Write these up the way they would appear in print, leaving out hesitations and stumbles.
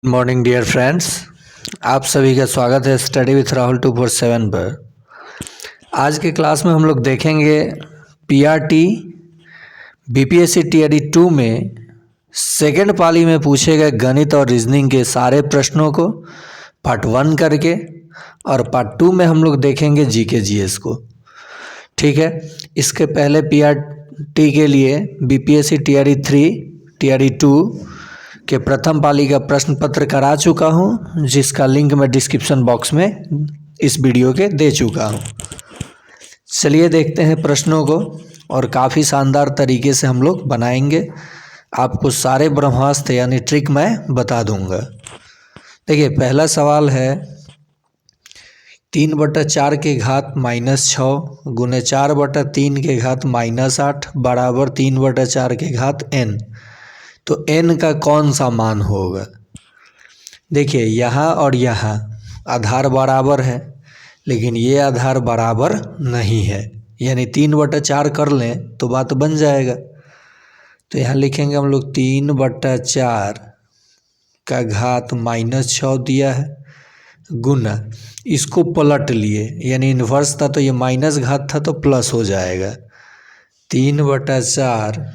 Morning dear friends, आप सभी का स्वागत है स्टडी विथ राहुल 247 पर। आज के क्लास में हम लोग देखेंगे पीआरटी बीपीएससी टीआरई 2 में सेकेंड पाली में पूछे गए गणित और रीजनिंग के सारे प्रश्नों को पार्ट 1 करके, और पार्ट 2 में हम लोग देखेंगे जीके जीएस को। ठीक है, इसके पहले पीआरटी के लिए बीपीएससी टीआरई 3 टीआरई 2 के प्रथम पाली का प्रश्न पत्र करा चुका हूं, जिसका लिंक मैं डिस्क्रिप्शन बॉक्स में इस वीडियो के दे चुका हूं। चलिए देखते हैं प्रश्नों को, और काफ़ी शानदार तरीके से हम लोग बनाएंगे। आपको सारे ब्रह्मास्त्र यानी ट्रिक मैं बता दूंगा। देखिए, पहला सवाल है 3/4 के घात -6 गुने 4/3 के घात -8 बराबर 3/4 के घात n। तो n का कौन सा मान होगा? देखिए, यहाँ और यहाँ आधार बराबर है, लेकिन ये आधार बराबर नहीं है, यानी 3/4 कर लें तो बात बन जाएगा। तो यहाँ लिखेंगे हम लोग 3/4 का घात -6 दिया है, गुना इसको पलट लिए, यानी इन्वर्स था तो ये माइनस घात था तो प्लस हो जाएगा। 3/4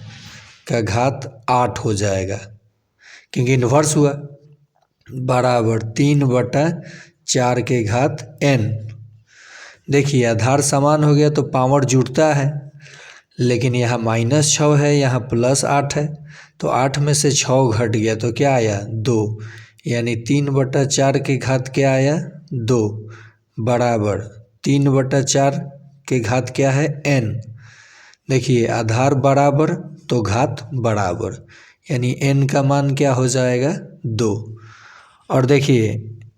का घात 8 हो जाएगा, क्योंकि इन्वर्स हुआ, बराबर 3/4 के घात n। देखिए, आधार समान हो गया तो पावर जुड़ता है, लेकिन यहाँ -6 है, यहाँ +8 है, तो 8 में से 6 घट गया तो क्या आया? 2, यानी 3/4 के घात क्या आया? 2 बराबर 3/4 के घात क्या है? n। देखिए, आधार बराबर तो घात बराबर, यानी n का मान क्या हो जाएगा? 2। और देखिए,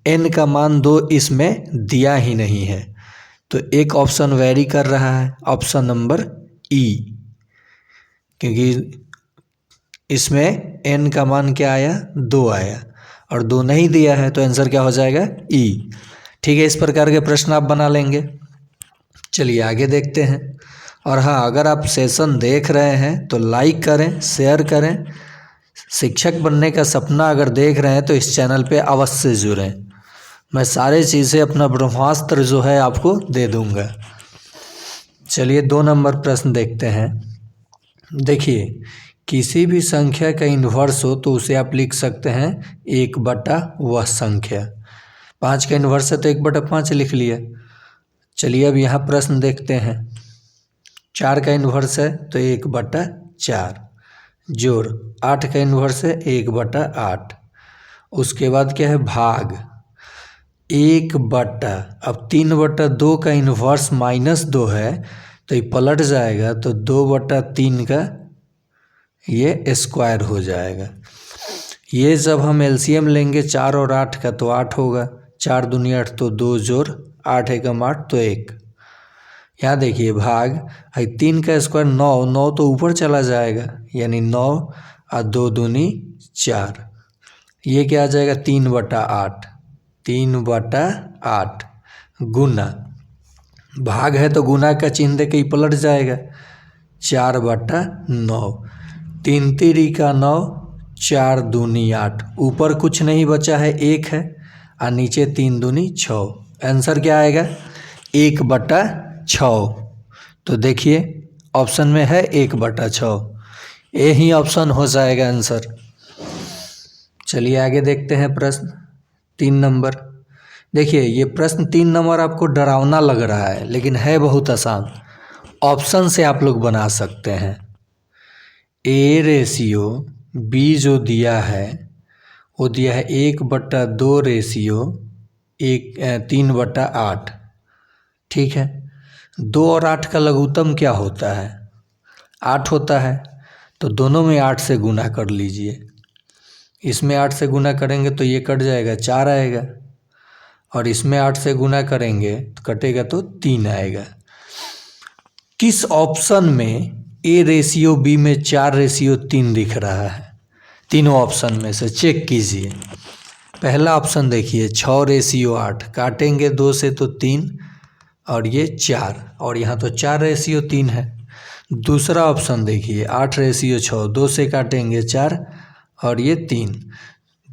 n का मान 2 इसमें दिया ही नहीं है, तो एक ऑप्शन वेरी कर रहा है, ऑप्शन नंबर ई, क्योंकि इसमें n का मान क्या आया? 2 आया, और 2 नहीं दिया है, तो आंसर क्या हो जाएगा? ई। ठीक है, इस प्रकार के प्रश्न आप बना लेंगे। चलिए आगे देखते हैं। और हाँ, अगर आप सेशन देख रहे हैं तो लाइक करें, शेयर करें। शिक्षक बनने का सपना अगर देख रहे हैं तो इस चैनल पे अवश्य जुड़ें। मैं सारे चीज़ें अपना ब्रह्मास्त्र जो है आपको दे दूंगा। चलिए 2 नंबर प्रश्न देखते हैं। देखिए, किसी भी संख्या का इन्वर्स हो तो उसे आप लिख सकते हैं 1/ वह संख्या। 5 का इन्वर्स है तो 1/5 लिख लिया। चलिए अब यहाँ प्रश्न देखते हैं। 4 का इन्वर्स है तो 1/4 जोड़ 8 का इन्वर्स है 1/8। उसके बाद क्या है? भाग 1/, अब 3/2 का इन्वर्स -2 है तो ये पलट जाएगा, तो 2/3 का ये स्क्वायर हो जाएगा। ये जब हम एलसीएम लेंगे 4 और 8 का तो 8 होगा। 4 दूनी 8 तो 2 जोड़ 8 एकम 8 तो 1। यहाँ देखिए, भाग 3 का स्क्वायर 9, 9 तो ऊपर चला जाएगा, यानी 9 और 2 दूनी 4। ये क्या आ जाएगा? 3/8, 3/8 गुना, भाग है तो गुना का चिन्ह दे के ही पलट जाएगा, 4/9। 3 तिरी का 9, 4 दूनी 8, ऊपर कुछ नहीं बचा है, 1 है, और नीचे 3 दूनी 6। आंसर क्या आएगा? 1/6। तो देखिए, ऑप्शन में है 1/6, यही ऑप्शन हो जाएगा आंसर। चलिए आगे देखते हैं प्रश्न 3 नंबर। देखिए, ये प्रश्न 3 नंबर आपको डरावना लग रहा है, लेकिन है बहुत आसान। ऑप्शन से आप लोग बना सकते हैं। A/B जो दिया है वो दिया है 1/2 रेशियो 3/8। ठीक है, 2 और 8 का लघुत्तम क्या होता है? 8 होता है, तो दोनों में 8 से गुना कर लीजिए। इसमें 8 से गुना करेंगे तो ये कट जाएगा, 4 आएगा, और इसमें 8 से गुना करेंगे तो कटेगा तो 3 आएगा। किस ऑप्शन में A/B में 4/3 दिख रहा है? तीनों ऑप्शन में से चेक कीजिए। पहला ऑप्शन देखिए 6/8, काटेंगे 2 से तो 3, और ये 4, और यहाँ तो 4/3 है। दूसरा ऑप्शन देखिए 8/6, 2 से काटेंगे 4, और ये 3।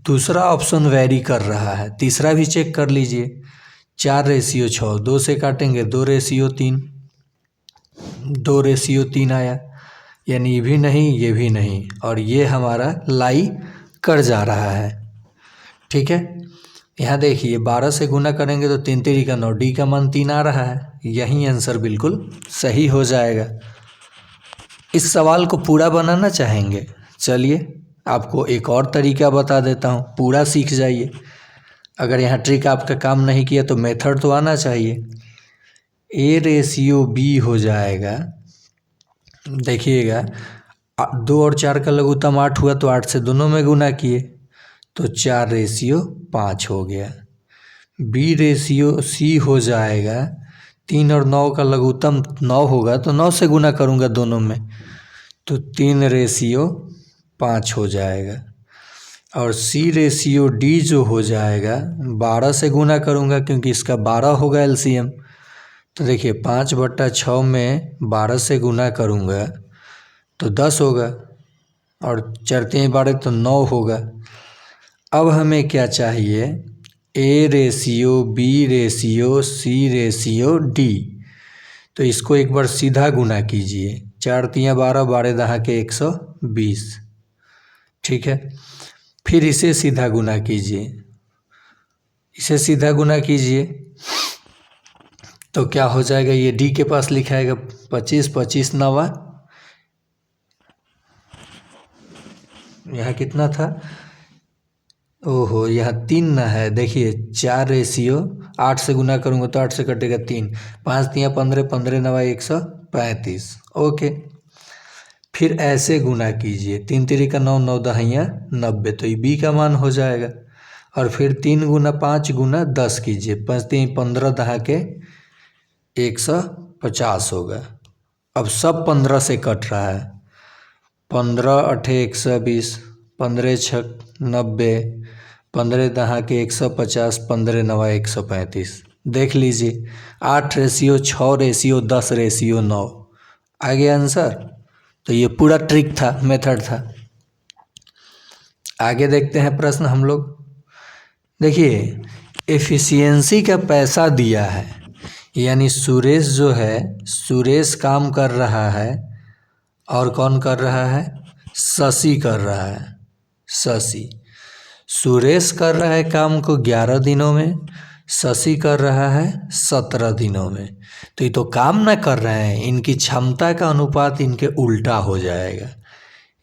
दूसरा ऑप्शन वेरी कर रहा है, तीसरा भी चेक कर लीजिए। 4:6, 2 से काटेंगे 2:3, 2:3 आया, यानी ये भी नहीं, ये भी नहीं, और ये हमारा लाई कर जा रहा है। ठीक है, यहाँ देखिए 12 से गुना करेंगे तो 3 3 का 9, डी का मान 3 आ रहा है, यही आंसर बिल्कुल सही हो जाएगा। इस सवाल को पूरा बनाना चाहेंगे, चलिए आपको एक और तरीका बता देता हूँ, पूरा सीख जाइए। अगर यहाँ ट्रिक आपका काम नहीं किया तो मेथड तो आना चाहिए। A/B हो जाएगा, देखिएगा 2 और 4 का लघुत्तम 8 हुआ तो 8 से दोनों में गुना किए तो 4:5 हो गया। B/C हो जाएगा, 3 और 9 का लघुत्तम 9 होगा तो 9 से गुना करूँगा दोनों में तो 3:5 हो जाएगा। और C/D जो हो जाएगा 12 से गुना करूँगा क्योंकि इसका 12 होगा LCM, तो देखिए 5/6 में 12 से गुना करूँगा तो 10 होगा और 4 3 12 तो 9 होगा। अब हमें क्या चाहिए, A/B/C/D, तो इसको एक बार सीधा गुना कीजिए, 4 3 12, 12 दहा के 120, ठीक है। फिर इसे सीधा गुना कीजिए, इसे सीधा गुना कीजिए तो क्या हो जाएगा, ये डी के पास लिखाएगा 25, 25 9, यहाँ कितना था, ओहो यहाँ 3 ना है, देखिए 4:8 से गुना करूँगा तो 8 से कटेगा 3, 5 3 15, 15 9 135, ओके। फिर ऐसे गुना कीजिए, 3 3 का 9, 9 दहिया 90, तो ये बी का मान हो जाएगा। और फिर 3 गुना 5 गुना 10 कीजिए, 5 3 15 दहा के 150 होगा। अब सब 15 से कट रहा है, 15 8 120, 15 6 90, 15 दहा के 150, 15 9 135, देख लीजिए 8:6:10:9 आ गया आंसर। तो ये पूरा ट्रिक था, मेथड था। आगे देखते हैं प्रश्न हम लोग। देखिए एफिशिएंसी का पैसा दिया है, यानी सुरेश जो है, सुरेश काम कर रहा है और कौन कर रहा है, शशि कर रहा है। शशि, सुरेश कर रहा है काम को 11 दिनों में, शशि कर रहा है 17 दिनों में। तो ये तो काम ना कर रहे हैं, इनकी क्षमता का अनुपात इनके उल्टा हो जाएगा,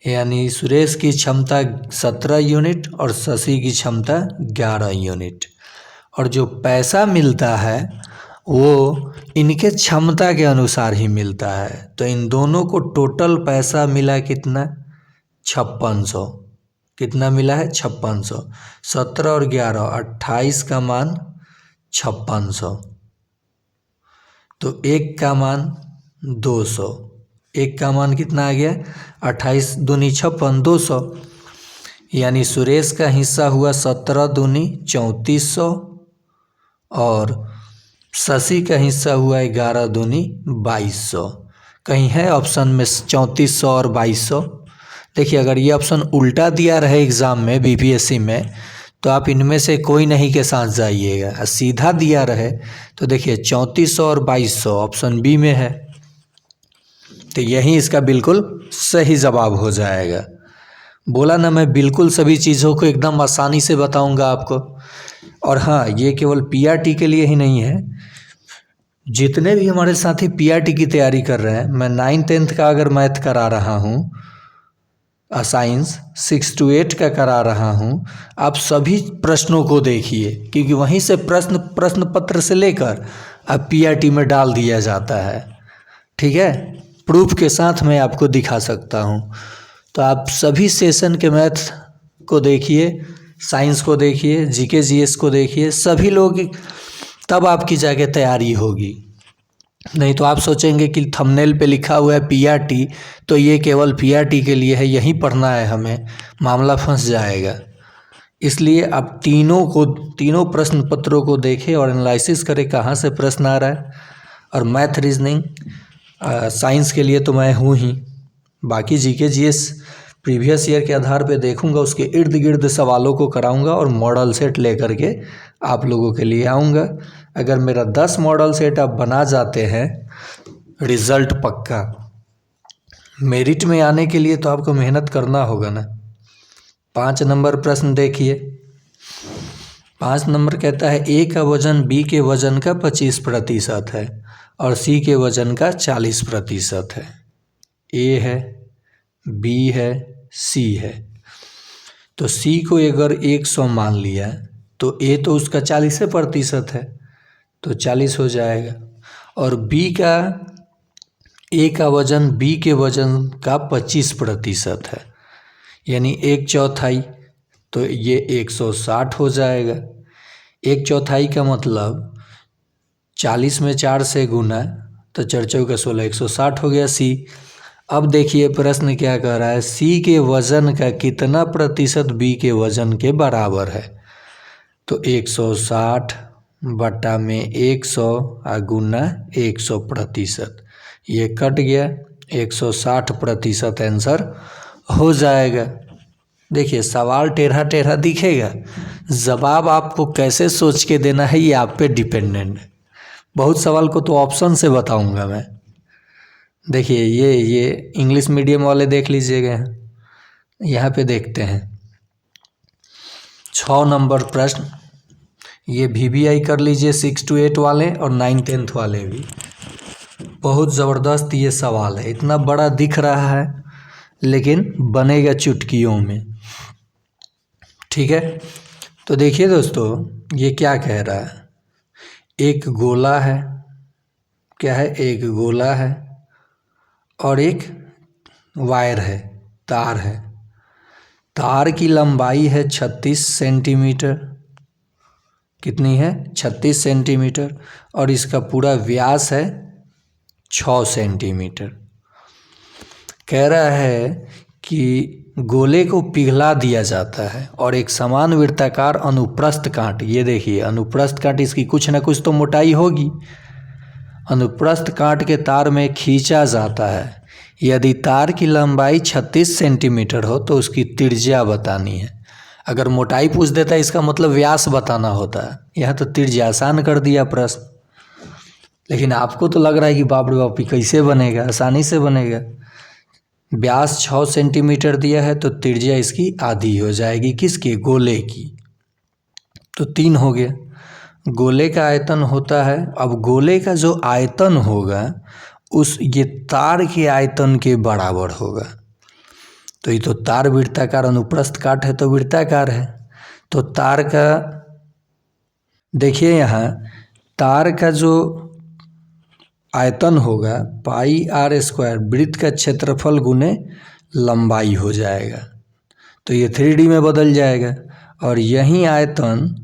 यानी सुरेश की क्षमता 17 यूनिट और शशि की क्षमता 11 यूनिट, और जो पैसा मिलता है वो इनके क्षमता के अनुसार ही मिलता है। तो इन दोनों को टोटल पैसा मिला कितना, 5600, कितना मिला है 5600, 17 और 11 28 का मान 5600, तो एक का मान 200, एक का मान कितना आ गया 28 दूनी 56, 200, यानी सुरेश का हिस्सा हुआ 17 दूनी 3400 और शशि का हिस्सा हुआ 11 दूनी 2200। कहीं है ऑप्शन में 3400 और 2200? देखिए अगर ये ऑप्शन उल्टा दिया रहे एग्ज़ाम में बीपीएससी में तो आप इनमें से कोई नहीं के साथ जाइएगा, सीधा दिया रहे तो देखिए 3400 और 2200 ऑप्शन बी में है, तो यही इसका बिल्कुल सही जवाब हो जाएगा। बोला ना मैं बिल्कुल सभी चीज़ों को एकदम आसानी से बताऊंगा आपको। और हाँ, ये केवल पीआरटी के लिए ही नहीं है, जितने भी हमारे साथी पीआरटी की तैयारी कर रहे हैं, मैं 9th 10th का अगर मैथ करा रहा हूँ, साइंस 6 to 8 का करा रहा हूँ, आप सभी प्रश्नों को देखिए क्योंकि वहीं से प्रश्न पत्र से लेकर अब पीआरटी में डाल दिया जाता है, ठीक है। प्रूफ के साथ मैं आपको दिखा सकता हूँ। तो आप सभी सेशन के मैथ को देखिए, साइंस को देखिए, जीके जीएस को देखिए, सभी लोग, तब आपकी जाके तैयारी होगी। नहीं तो आप सोचेंगे कि थंबनेल पे लिखा हुआ है पीआरटी तो ये केवल पीआरटी के लिए है, यही पढ़ना है हमें, मामला फंस जाएगा। इसलिए आप तीनों प्रश्न पत्रों को देखें और एनालिसिस करें कहाँ से प्रश्न आ रहा है। और मैथ रीजनिंग साइंस के लिए तो मैं हूँ ही, बाकी जीके जीएस प्रीवियस ईयर के आधार पे देखूंगा, उसके इर्द गिर्द सवालों को कराऊंगा और मॉडल सेट लेकर के आप लोगों के लिए आऊँगा। अगर मेरा 10 मॉडल सेट आप बना जाते हैं, रिजल्ट पक्का। मेरिट में आने के लिए तो आपको मेहनत करना होगा ना। 5 नंबर प्रश्न देखिए। 5 नंबर कहता है ए का वजन बी के वजन का 25% है और सी के वजन का 40% है। ए है, बी है, सी है। तो सी को अगर 100 मान लिया तो ए तो उसका 40% है, तो 40 हो जाएगा। और बी का, ए का वजन बी के वजन का 25% है, यानी 1/4, तो ये 160 हो जाएगा। 1/4 का मतलब 40 में 4 से गुना, तो 4 चौके 16, 160 हो गया सी। अब देखिए प्रश्न क्या कह रहा है, सी के वजन का कितना प्रतिशत बी के वजन के बराबर है। तो 160 बटा में 100 गुना 100%, ये कट गया, 160% आंसर हो जाएगा। देखिए सवाल टेढ़ा टेढ़ा दिखेगा, जवाब आपको कैसे सोच के देना है ये आप पे डिपेंडेंट है। बहुत सवाल को तो ऑप्शन से बताऊंगा मैं। देखिए ये इंग्लिश मीडियम वाले देख लीजिएगा, यहाँ पे देखते हैं 6 नंबर प्रश्न। ये VBI कर लीजिए 6 to 8 वाले और 9 10th वाले भी। बहुत ज़बरदस्त ये सवाल है, इतना बड़ा दिख रहा है लेकिन बनेगा चुटकियों में। ठीक है, तो देखिए दोस्तों ये क्या कह रहा है, एक गोला है, क्या है, एक गोला है और एक वायर है, तार है। तार की लंबाई है 36 सेंटीमीटर, कितनी है, 36 सेंटीमीटर, और इसका पूरा व्यास है 6 सेंटीमीटर। कह रहा है कि गोले को पिघला दिया जाता है और एक समान वृत्ताकार अनुप्रस्थ कांट, ये देखिए अनुप्रस्थ कांट, इसकी कुछ ना कुछ तो मोटाई होगी, अनुप्रस्थ कांट के तार में खींचा जाता है। यदि तार की लंबाई 36 सेंटीमीटर हो तो उसकी त्रिज्या बतानी है। अगर मोटाई पूछ देता है इसका मतलब व्यास बताना होता है, यह तो त्रिज्या आसान कर दिया प्रश्न। लेकिन आपको तो लग रहा है कि बाप रे बाप कैसे बनेगा, आसानी से बनेगा। व्यास 6 सेंटीमीटर दिया है तो त्रिज्या इसकी आधी हो जाएगी, किसकी, गोले की, तो 3 हो गया। गोले का आयतन होता है, अब गोले का जो आयतन होगा उस ये तार के आयतन के बराबर होगा। तो ये तो तार वृत्ताकार अनुप्रस्थ काट है तो वृत्ताकार है, तो तार का देखिए यहाँ तार का जो आयतन होगा πr², वृत्त का क्षेत्रफल गुने लंबाई हो जाएगा, तो ये 3D में बदल जाएगा। और यही आयतन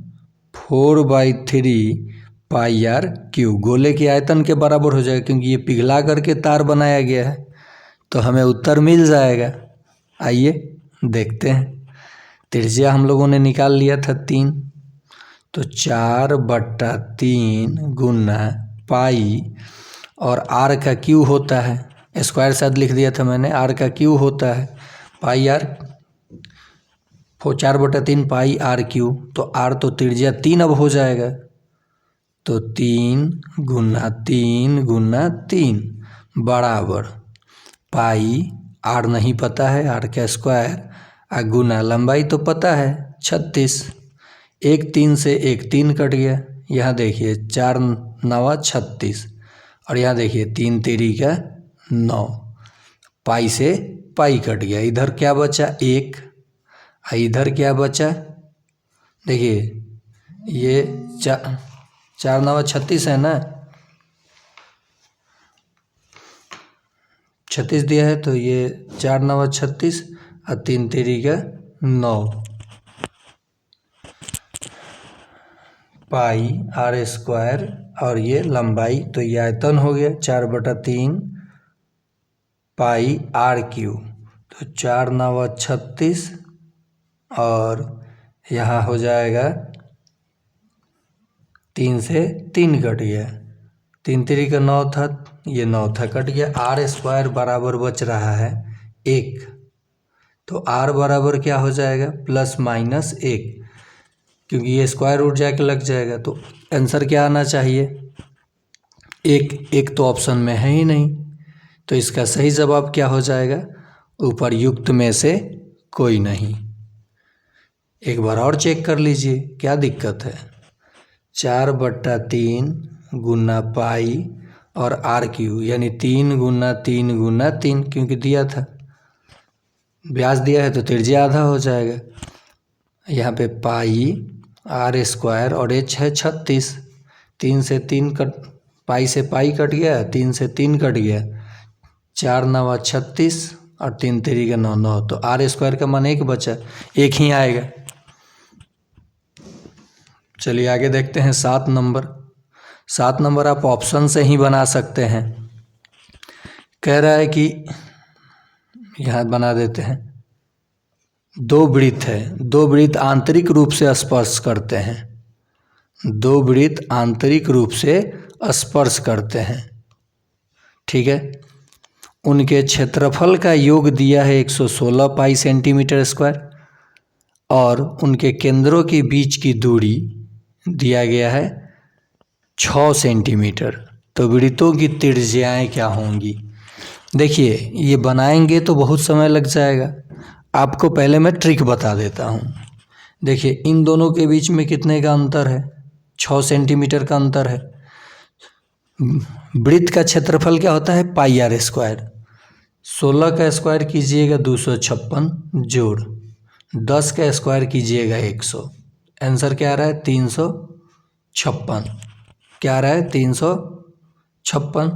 4/3 πr³ गोले के आयतन के बराबर हो जाएगा, क्योंकि ये पिघला करके तार बनाया गया है, तो हमें उत्तर मिल जाएगा। आइए देखते हैं। त्रिज्या हम लोगों ने निकाल लिया था 3, तो 4/3 गुना पाई, और आर का क्यू होता है, स्क्वायर शायद लिख दिया था मैंने, आर का क्यू होता है πr, 4/3 πr³, तो आर तो त्रिज्या 3 अब हो जाएगा, तो 3 गुना 3 गुना 3 बराबर पाई, आर नहीं पता है, आर का स्क्वायर, गुना लंबाई तो पता है 36, 1 3 से 1 3 कट गया, यहाँ देखिए 4 9 36, और यहाँ देखिए 3 3 का 9, पाई से पाई कट गया, इधर क्या बचा 1, इधर क्या बचा, देखिए ये 4 9 36 है ना, 36 दिया है, तो ये 4 9 36 और 3 3 का 9 पाई r², और ये लंबाई, तो ये आयतन हो गया 4/3 पाई r³, तो 4 9 36, और यहाँ हो जाएगा 3 से 3 कट गया, 3 3 का 9 था, ये 9 था, कट गया, r² बराबर बच रहा है 1, तो r बराबर क्या हो जाएगा, ±1, क्योंकि ये स्क्वायर रूट जाके लग जाएगा। तो आंसर क्या आना चाहिए, एक तो ऑप्शन में है ही नहीं, तो इसका सही जवाब क्या हो जाएगा, उपर्युक्त में से कोई नहीं। एक बार और चेक कर लीजिए क्या दिक्कत है। 4/3 गुना पाई और RQ, यानी 3 गुना 3 गुना 3, क्योंकि दिया था, व्यास दिया है तो त्रिज्या आधा हो जाएगा। यहाँ पे पाई r² और h है 36, 3 से 3 कट, पाई से पाई कट गया, 3 से 3 कट गया, 4 9 36 और 3 3 का 9 9, तो r² का मान 1 बचा, 1 ही आएगा। चलिए आगे देखते हैं 7 नंबर। 7 नंबर आप ऑप्शन से ही बना सकते हैं। कह रहा है कि यहाँ बना देते हैं, दो वृत्त है, दो वृत्त आंतरिक रूप से स्पर्श करते हैं, दो वृत्त आंतरिक रूप से स्पर्श करते हैं, ठीक है। उनके क्षेत्रफल का योग दिया है 116 पाई सेंटीमीटर स्क्वायर और उनके केंद्रों के बीच की दूरी दिया गया है 6 सेंटीमीटर। तो वृत्तों की त्रिज्याएं क्या होंगी। देखिए ये बनाएंगे तो बहुत समय लग जाएगा, आपको पहले मैं ट्रिक बता देता हूँ। देखिए इन दोनों के बीच में कितने का अंतर है, 6 सेंटीमीटर का अंतर है। वृत्त का क्षेत्रफल क्या होता है, πr²। 16 का स्क्वायर कीजिएगा 256 जोड़ 10 का स्क्वायर कीजिएगा 100, आंसर क्या आ रहा है 356। क्या आ रहा है 356।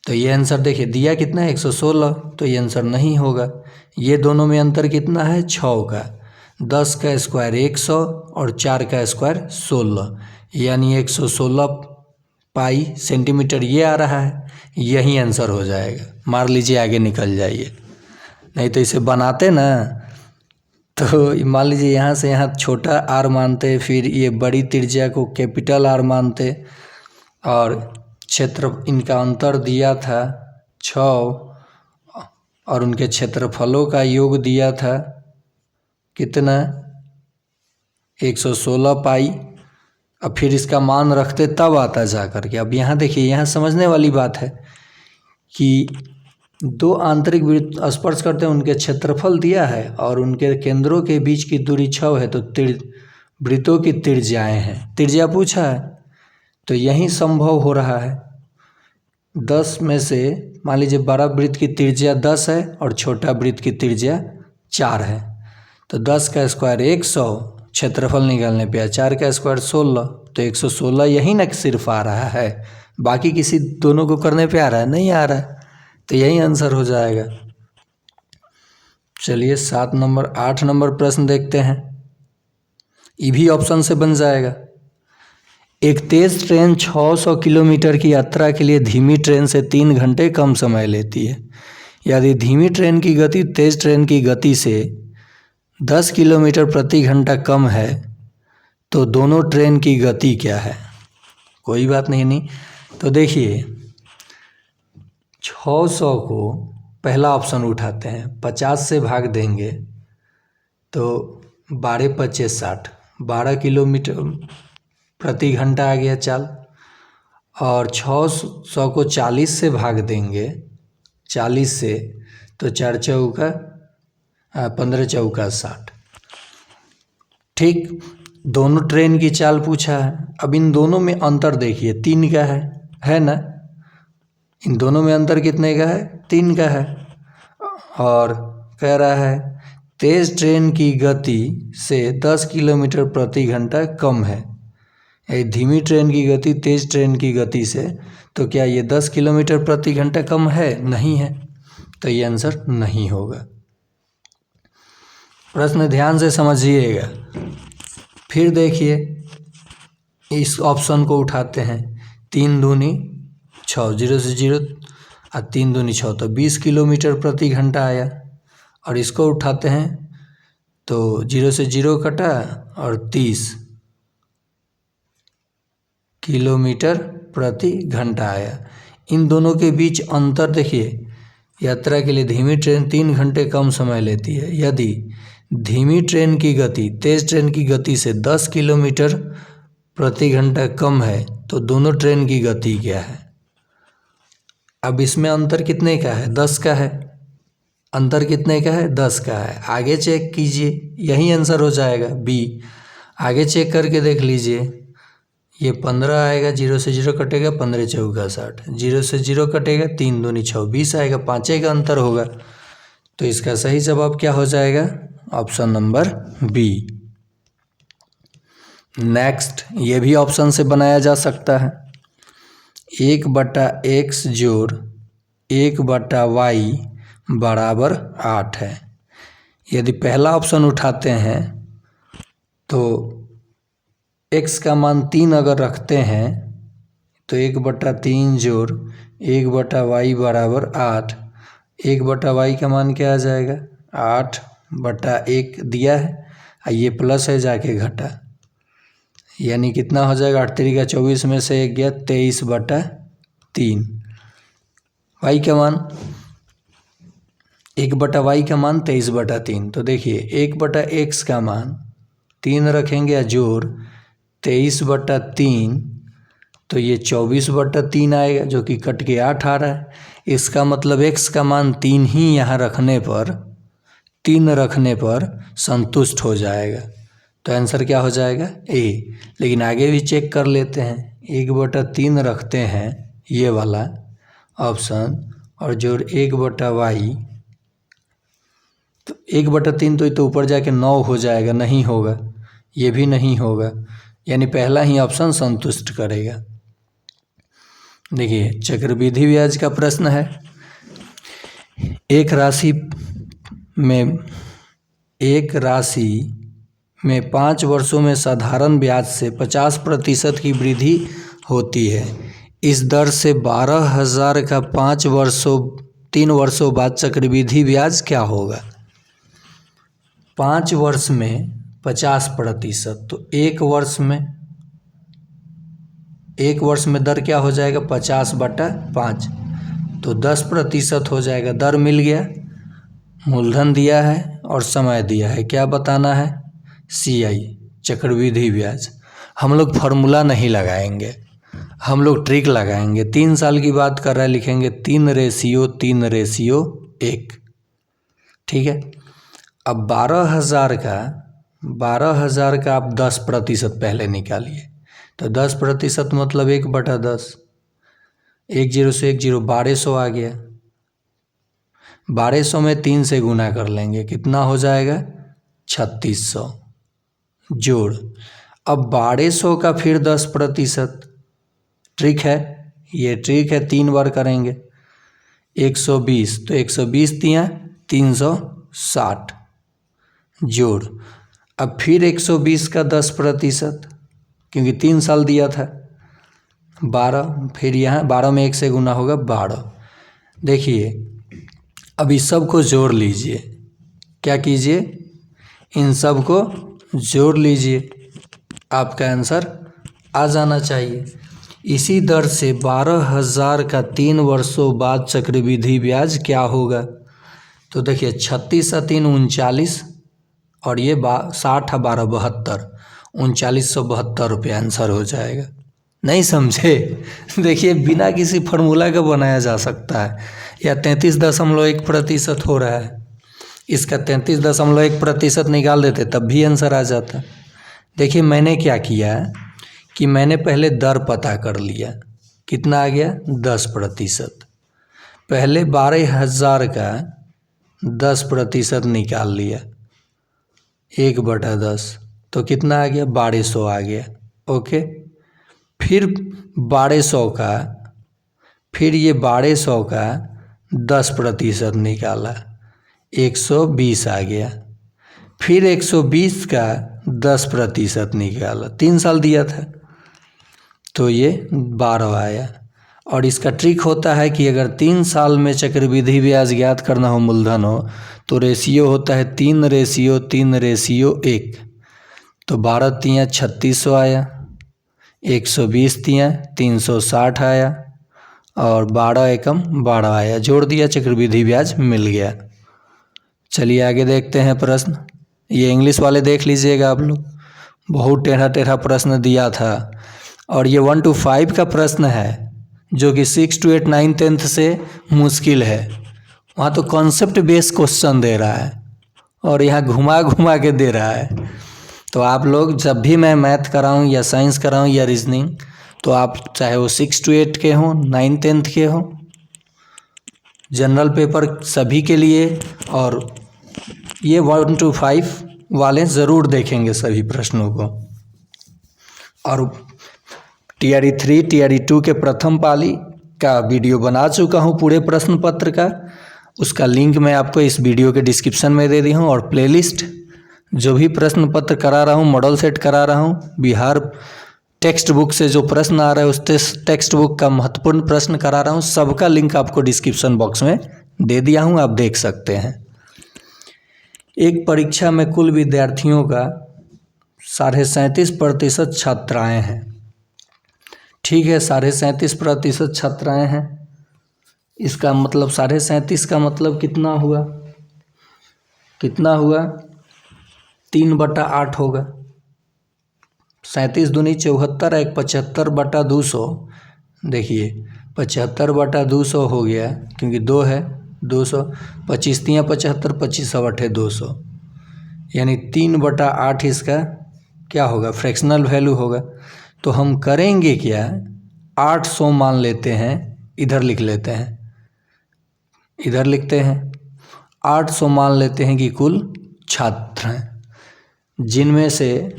तो ये आंसर देखिए दिया कितना है 116, तो ये आंसर नहीं होगा। ये दोनों में अंतर कितना है 6 का, 10 का स्क्वायर 100 और 4 का स्क्वायर 16, यानी 116 पाई सेंटीमीटर ये आ रहा है, यही आंसर हो जाएगा। मार लीजिए आगे निकल जाइए, नहीं तो इसे बनाते ना तो मान लीजिए यहाँ से यहाँ छोटा r मानते, फिर ये बड़ी त्रिज्या को कैपिटल R मानते, और क्षेत्र इनका अंतर दिया था 6 और उनके क्षेत्रफलों का योग दिया था कितना 116 पाई। अब फिर इसका मान रखते तब आता जा कर के। अब यहाँ देखिए, यहाँ समझने वाली बात है कि दो आंतरिक वृत्त स्पर्श करते हैं, उनके क्षेत्रफल दिया है और उनके केंद्रों के बीच की दूरी 6 है, तो वृत्तों की त्रिज्याएं हैं, त्रिज्या पूछा है, तो यही संभव हो रहा है। 10 में से मान लीजिए बड़ा वृत्त की त्रिज्या 10 है और छोटा वृत्त की त्रिज्या 4 है, तो 10 का स्क्वायर 100, क्षेत्रफल निकालने पे 4 का स्क्वायर 16, तो 116 यही ना सिर्फ आ रहा है, बाकी किसी दोनों को करने पे आ रहा है, नहीं आ रहा है, तो यही आंसर हो जाएगा। चलिए 7 नंबर 8 नंबर प्रश्न देखते हैं, ये भी ऑप्शन से बन जाएगा। एक तेज ट्रेन 600 किलोमीटर की यात्रा के लिए धीमी ट्रेन से 3 घंटे कम समय लेती है। यदि धीमी ट्रेन की गति तेज ट्रेन की गति से 10 किलोमीटर प्रति घंटा कम है तो दोनों ट्रेन की गति क्या है। कोई बात नहीं। तो देखिए 600 को पहला ऑप्शन उठाते हैं, 50 से भाग देंगे तो 12 × 5 = 60, 12 किलोमीटर प्रति घंटा आ गया चाल, और 600 को 40 से भाग देंगे, 40 से, तो 4 चौका 15 चौका 60। ठीक, दोनों ट्रेन की चाल पूछा है। अब इन दोनों में अंतर देखिए 3 का है ना, इन दोनों में अंतर कितने का है 3 का है, और कह रहा है तेज ट्रेन की गति से 10 किलोमीटर प्रति घंटा कम है। धीमी ट्रेन की गति तेज ट्रेन की गति से, तो क्या ये 10 किलोमीटर प्रति घंटा कम है, नहीं है, तो ये आंसर नहीं होगा। प्रश्न ध्यान से समझिएगा। फिर देखिए इस ऑप्शन को उठाते हैं, 3 दूनी 6, 0 से 0 और 3 दूनी 6, तो 20 किलोमीटर प्रति घंटा आया। और इसको उठाते हैं तो 0 से 0 कटा और 30 किलोमीटर प्रति घंटा आया। इन दोनों के बीच अंतर देखिए यात्रा के लिए धीमी ट्रेन 3 घंटे कम समय लेती है। यदि धीमी ट्रेन की गति तेज ट्रेन की गति से 10 किलोमीटर प्रति घंटा कम है तो दोनों ट्रेन की गति क्या है। अब इसमें अंतर कितने का है, 10 का है। अंतर कितने का है, 10 का है। आगे चेक कीजिए, यही आंसर हो जाएगा बी। आगे चेक करके देख लीजिए, ये 15 आएगा, 0 से 0 कटेगा, 15 चौका 60, 0 से 0 कटेगा, 3 दूनी 6, 20 आएगा, 5 का अंतर होगा। तो इसका सही जवाब क्या हो जाएगा, ऑप्शन नंबर बी। नेक्स्ट, ये भी ऑप्शन से बनाया जा सकता है। 1/x जोड़ 1/y बराबर 8 है। यदि पहला ऑप्शन उठाते हैं तो x का मान 3 अगर रखते हैं तो 1/3 जोड़ 1/y बराबर 8। 1/y का मान क्या आ जाएगा, 8/1 दिया है, ये प्लस है जाके घटा, यानी कितना हो जाएगा, 8 3 का 24 में से 1 गया, 23/3। y का मान 1/y का मान 23/3। तो देखिए 1/x का मान 3 रखेंगे या जोड़ 23/3, तो ये 24/3 आएगा, जो कि कट के 8 आ रहा है। इसका मतलब x का मान 3 ही यहाँ रखने पर, 3 रखने पर संतुष्ट हो जाएगा। तो आंसर क्या हो जाएगा, ए। लेकिन आगे भी चेक कर लेते हैं, 1/3 रखते हैं ये वाला ऑप्शन और जोड़ 1/y, तो 1/3 तो ये तो ऊपर जाके 9 हो जाएगा, नहीं होगा, ये भी नहीं होगा, यानी पहला ही ऑप्शन संतुष्ट करेगा। देखिए चक्रवृद्धि ब्याज का प्रश्न है। एक राशि में 5 वर्षों में साधारण ब्याज से 50% की वृद्धि होती है। इस दर से 12,000 का 3 वर्षों बाद चक्रवृद्धि ब्याज क्या होगा। 5 वर्ष में 50%, तो एक वर्ष में दर क्या हो जाएगा, 50/5, तो 10% हो जाएगा। दर मिल गया, मूलधन दिया है और समय दिया है, क्या बताना है, CI चक्रवृद्धि ब्याज। हम लोग फार्मूला नहीं लगाएंगे, हम लोग ट्रिक लगाएंगे। 3 साल की बात कर रहा है, लिखेंगे 3:3:1, ठीक है। अब 12,000 का आप 10% पहले निकालिए, तो 10% मतलब 1/10, 1 0 से 1 0, 1200 आ गया। 1200 में 3 से गुना कर लेंगे, कितना हो जाएगा, 3600 जोड़। अब 1200 का फिर 10%, ट्रिक है, ये ट्रिक है, 3 बार करेंगे, 120, तो 120 दिया 360 जोड़। अब फिर 120 का 10%, क्योंकि 3 साल दिया था, 12, फिर यहाँ 12 में 1 से गुना होगा 12। देखिए अब इस सब को जोड़ लीजिए, क्या कीजिए, इन सब को जोड़ लीजिए, आपका आंसर आ जाना चाहिए। इसी दर से 12,000 का 3 वर्षों बाद चक्रवृद्धि ब्याज क्या होगा। तो देखिए 36 और 3 39, और ये 60 और 12 72, 3972 रुपये आंसर हो जाएगा। नहीं समझे, देखिए बिना किसी फार्मूला का बनाया जा सकता है। या 33.1% हो रहा है, इसका 33.1% निकाल देते तब भी आंसर आ जाता। देखिए मैंने क्या किया कि मैंने पहले दर पता कर लिया, कितना आ गया, 10%। पहले 12,000 का 10% निकाल लिया, 1/10, तो कितना आ गया, 1200 आ गया, ओके। फिर 1200 का, फिर ये 1200 का 10% निकाला, 120 आ गया। फिर 120 का 10% निकाला, 3 साल दिया था, तो ये 12 आया। और इसका ट्रिक होता है कि अगर 3 साल में चक्रवृद्धि ब्याज ज्ञात करना हो, मूलधन हो, तो रेशियो होता है 3:3:1। तो 12 तियाँ 3600 आया, 120 तियाँ 360 आया, और 12 एकम 12 आया, जोड़ दिया, चक्रवृद्धि ब्याज मिल गया। चलिए आगे देखते हैं प्रश्न। ये इंग्लिश वाले देख लीजिएगा आप लोग, बहुत टेढ़ा टेढ़ा प्रश्न दिया था। और ये 1 to 5 का प्रश्न है जो कि 6 to 8 9 10th से मुश्किल है। वहाँ तो कॉन्सेप्ट बेस्ड क्वेश्चन दे रहा है और यहाँ घुमा घुमा के दे रहा है। तो आप लोग जब भी मैं मैथ कराऊँ या साइंस कराऊँ या रीजनिंग, तो आप चाहे वो 6 to 8 के हों, 9 10th के हों, जनरल पेपर सभी के लिए, और ये 1 to 5 वाले ज़रूर देखेंगे सभी प्रश्नों को। और TRE 3 TRE 2 के प्रथम पाली का वीडियो बना चुका हूँ पूरे प्रश्न पत्र का, उसका लिंक मैं आपको इस वीडियो के डिस्क्रिप्शन में दे दी हूँ। और प्लेलिस्ट जो भी प्रश्न पत्र करा रहा हूँ, मॉडल सेट करा रहा हूँ, बिहार टेक्स्ट बुक से जो प्रश्न आ रहा है उस टेक्स्ट बुक का महत्वपूर्ण प्रश्न करा रहा हूँ, सबका लिंक आपको डिस्क्रिप्शन बॉक्स में दे दिया हूँ, आप देख सकते हैं। एक परीक्षा में कुल विद्यार्थियों का 37.5% छात्राएँ हैं। ठीक है, 37.5% छात्राएँ हैं, इसका मतलब 37.5 का मतलब कितना हुआ, 3/8 होगा। 37 दूनी 74, 1 75/200, देखिए 75/200 हो गया, क्योंकि 2 है 200, 25 3 75, 25 8 200, यानी 3/8 इसका क्या होगा, फ्रैक्शनल वैल्यू होगा। तो हम करेंगे क्या, 800 मान लेते हैं, इधर लिख लेते हैं, इधर लिखते हैं 800 मान लेते हैं कि कुल छात्र हैं, जिनमें से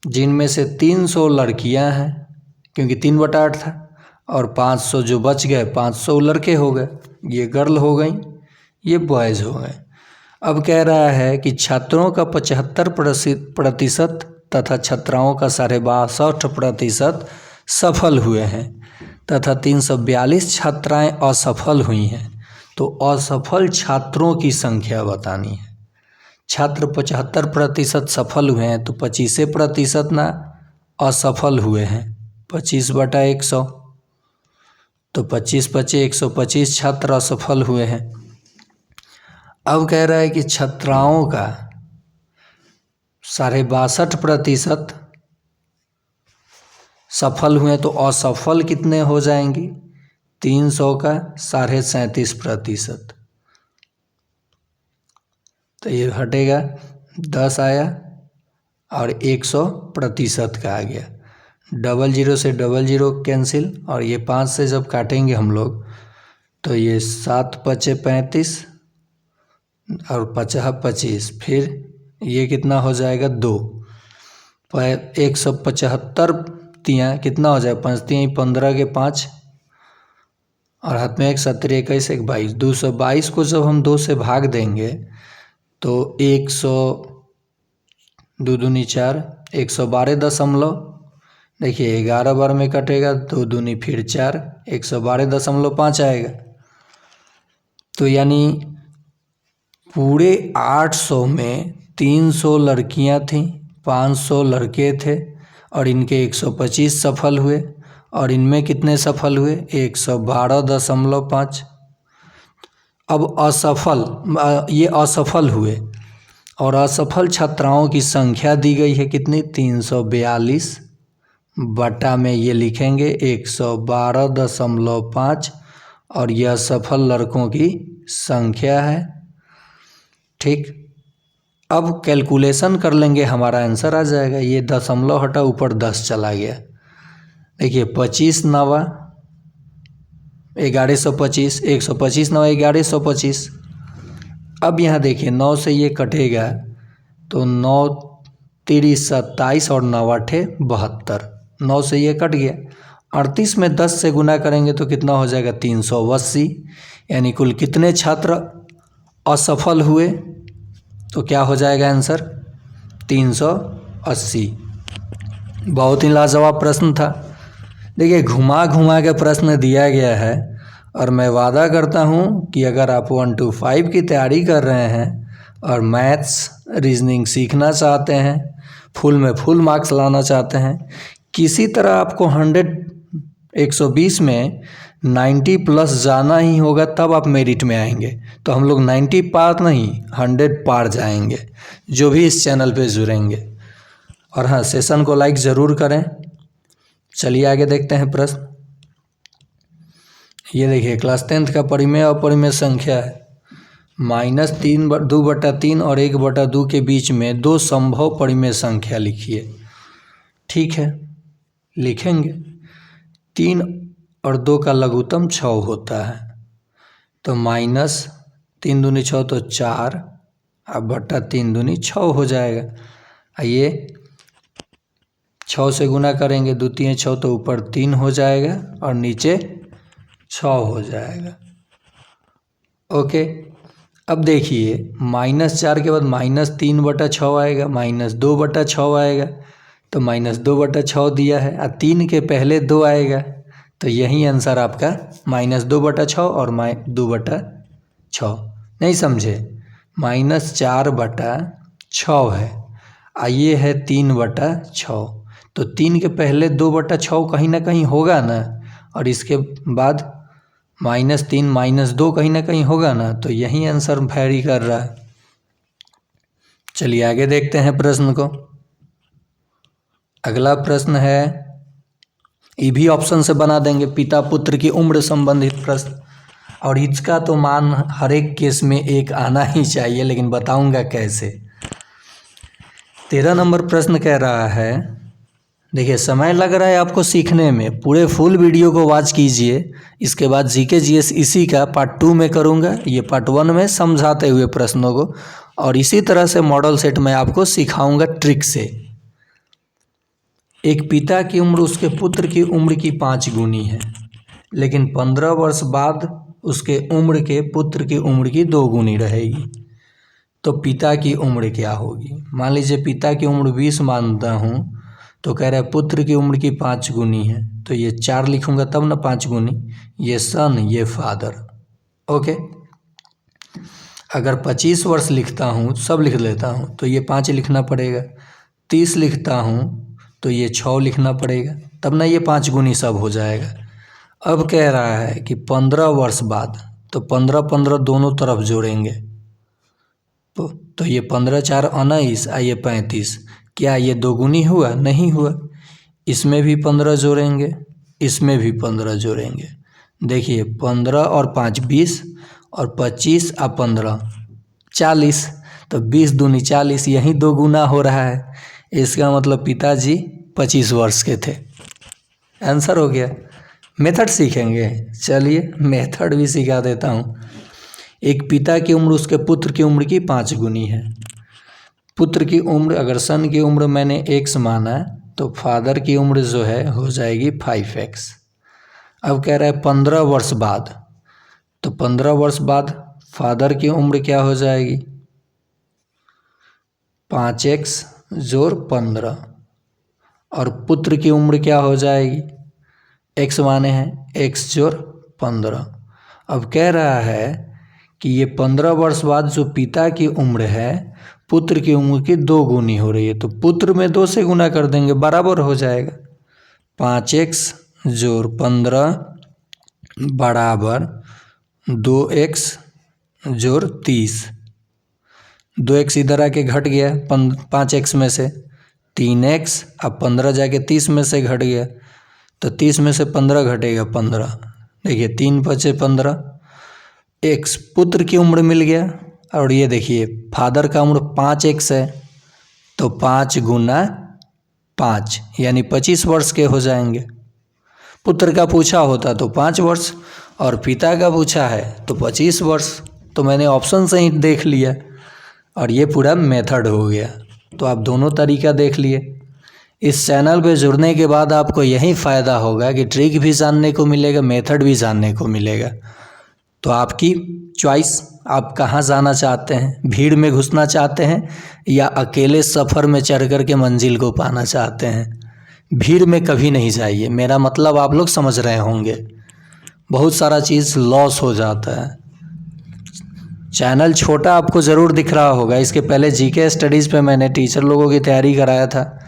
300 लड़कियां हैं, क्योंकि 3/8 था, और 500 जो बच गए, 500 लड़के हो गए, ये गर्ल हो गई, ये बॉयज़ हो गए। अब कह रहा है कि छात्रों का 75% तथा छात्राओं का 62.5% सफल हुए हैं तथा 342 छात्राएं असफल हुई हैं। तो असफल छात्रों की संख्या बतानी है। छात्र 75% सफल हुए हैं, तो 25% ना असफल हुए हैं, 25/100, तो 25 125 छात्र असफल हुए हैं। अब कह रहा है कि छात्राओं का 62.5% सफल हुए, तो असफल कितने हो जाएंगे, 300 का 37.5%, तो ये हटेगा 10 आया और 100% का आ गया। 00 से 00 कैंसिल, और ये 5 से जब काटेंगे हम लोग, तो ये 7 5 35 और 50 25, फिर ये कितना हो जाएगा 2, 175 तियाँ कितना हो जाएगा, 5 तियाँ 15 के 5, और हाथ में 1 17 21 1 22, 222 को जब हम 2 से भाग देंगे तो 100 2 दूनी 4, 112 देखिए 11 बार में कटेगा, 2 दूनी फिर 4, 112.5 आएगा। तो यानी पूरे 800 में 300 लड़कियां थीं, 500 लड़के थे, और इनके 125 सफल हुए, और इनमें कितने सफल हुए, 112.5। अब ये असफल हुए, और असफल छात्राओं की संख्या दी गई है कितनी, 342 बटा में ये लिखेंगे 112.5, और यह सफल लड़कों की संख्या है। ठीक, अब कैलकुलेशन कर लेंगे, हमारा आंसर आ जाएगा। ये दशमलव हटा, ऊपर 10 चला गया, देखिए 25 9 1125, 125 9 1125। अब यहाँ देखिए 9 से ये कटेगा, तो 9 3 27 और 9 8 72, 9 से ये कट गया। 38 में 10 से गुना करेंगे तो कितना हो जाएगा, 380। यानी कुल कितने छात्र असफल हुए, तो क्या हो जाएगा आंसर, 380। बहुत ही लाजवाब प्रश्न था। देखिए घुमा घुमा के प्रश्न दिया गया है, और मैं वादा करता हूँ कि अगर आप 1 to 5 की तैयारी कर रहे हैं और मैथ्स रीजनिंग सीखना चाहते हैं, फुल में फुल मार्क्स लाना चाहते हैं, किसी तरह आपको 120 में 90+ जाना ही होगा तब आप मेरिट में आएंगे। तो हम लोग 90 पार नहीं 100 पार जाएंगे जो भी इस चैनल पे जुड़ेंगे। और हाँ, सेशन को लाइक ज़रूर करें। चलिए आगे देखते हैं प्रश्न। ये देखिए क्लास 10th का परिमेय और परिमेय संख्या है। -2/3 और 1/2 के बीच में दो संभव परिमेय संख्या लिखिए। ठीक है, लिखेंगे। 3 और 2 का लघुत्तम 6 होता है, तो -3 दूनी 6 तो 4 अब बटा 3 दूनी 6 हो जाएगा। आइए 6 से गुना करेंगे, 2 3 6 तो ऊपर 3 हो जाएगा और नीचे 6 हो जाएगा। ओके, अब देखिए -4 के बाद -3/6 आएगा, -2/6 आएगा, तो -2/6 दिया है और 3 के पहले 2 आएगा, तो यही आंसर आपका -2/6 और -2/6। नहीं समझे? -4/6 है और ये है 3/6, तो 3 के पहले 2/6 कहीं ना कहीं होगा ना, और इसके बाद -3 -2 कहीं ना कहीं होगा ना, तो यही आंसर वैरी कर रहा है। चलिए आगे देखते हैं प्रश्न को। अगला प्रश्न है, ये भी ऑप्शन से बना देंगे, पिता पुत्र की उम्र संबंधित प्रश्न, और इसका तो मान हर एक केस में 1 आना ही चाहिए, लेकिन बताऊंगा कैसे। 13 नंबर प्रश्न कह रहा है, देखिए समय लग रहा है आपको सीखने में, पूरे फुल वीडियो को वॉच कीजिए। इसके बाद जीके जीएस इसी का पार्ट 2 में करूंगा, ये पार्ट 1 में समझाते हुए प्रश्नों को, और इसी तरह से मॉडल सेट में आपको सिखाऊंगा ट्रिक से। एक पिता की उम्र उसके पुत्र की उम्र की 5 गुनी है, लेकिन 15 वर्ष बाद उसके उम्र के पुत्र की उम्र की 2 गुनी रहेगी, तो पिता की उम्र क्या होगी? मान लीजिए पिता की उम्र 20 मानता हूँ, तो कह रहा है पुत्र की उम्र की 5 गुनी है, तो ये 4 लिखूंगा तब ना 5 गुनी, ये सन ये फादर। ओके, अगर 25 वर्ष लिखता हूँ, सब लिख लेता हूँ, तो ये 5 लिखना पड़ेगा। 30 लिखता हूँ तो ये 6 लिखना पड़ेगा, तब ना ये 5 गुनी सब हो जाएगा। अब कह रहा है कि 15 वर्ष बाद, तो 15 दोनों तरफ जोड़ेंगे, तो ये 15 4 19 ये 35, क्या ये 2 गुनी हुआ? नहीं हुआ। इसमें भी 15 जोड़ेंगे, इसमें भी 15 जोड़ेंगे। देखिए 15 और 5 20 और 25 और 15 40, तो 20 दूनी 40, यही 2 गुना हो रहा है। इसका मतलब पिताजी 25 वर्ष के थे। आंसर हो गया। मेथड सीखेंगे, चलिए मेथड भी सिखा देता हूँ। एक पिता की उम्र उसके पुत्र की उम्र की 5 गुनी है। पुत्र की उम्र, अगर सन की उम्र मैंने x माना, तो फादर की उम्र जो है हो जाएगी 5x। अब कह रहा है 15 वर्ष बाद, तो 15 वर्ष बाद फादर की उम्र क्या हो जाएगी? 5x जोड़ 15, और पुत्र की उम्र क्या हो जाएगी? x माने हैं x जोड़ 15। अब कह रहा है कि ये 15 वर्ष बाद जो पिता की उम्र है पुत्र की उम्र की 2 गुनी हो रही है, तो पुत्र में 2 से गुना कर देंगे, बराबर हो जाएगा। 5x जोड़ 15 बराबर 2x जोड़ 30। 2x इधर आके घट गया 5x में से, 3x, अब 15 जाके 30 में से घट गया, तो 30 में से 15 घटेगा 15। देखिए 3 बचे 15, x पुत्र की उम्र मिल गया, और ये देखिए फादर का उम्र 5x है, तो 5 गुना 5 यानी 25 वर्ष के हो जाएंगे। पुत्र का पूछा होता तो 5 वर्ष, और पिता का पूछा है तो 25 वर्ष, तो मैंने ऑप्शन से ही देख लिया, और ये पूरा मेथड हो गया। तो आप दोनों तरीका देख लिए। इस चैनल पे जुड़ने के बाद आपको यही फ़ायदा होगा कि ट्रिक भी जानने को मिलेगा, मेथड भी जानने को मिलेगा। तो आपकी चॉइस, आप कहाँ जाना चाहते हैं? भीड़ में घुसना चाहते हैं या अकेले सफ़र में चढ़ कर के मंजिल को पाना चाहते हैं? भीड़ में कभी नहीं जाइए, मेरा मतलब आप लोग समझ रहे होंगे। बहुत सारा चीज़ लॉस हो जाता है। चैनल छोटा आपको ज़रूर दिख रहा होगा, इसके पहले जीके स्टडीज़ पे मैंने टीचर लोगों की तैयारी कराया था,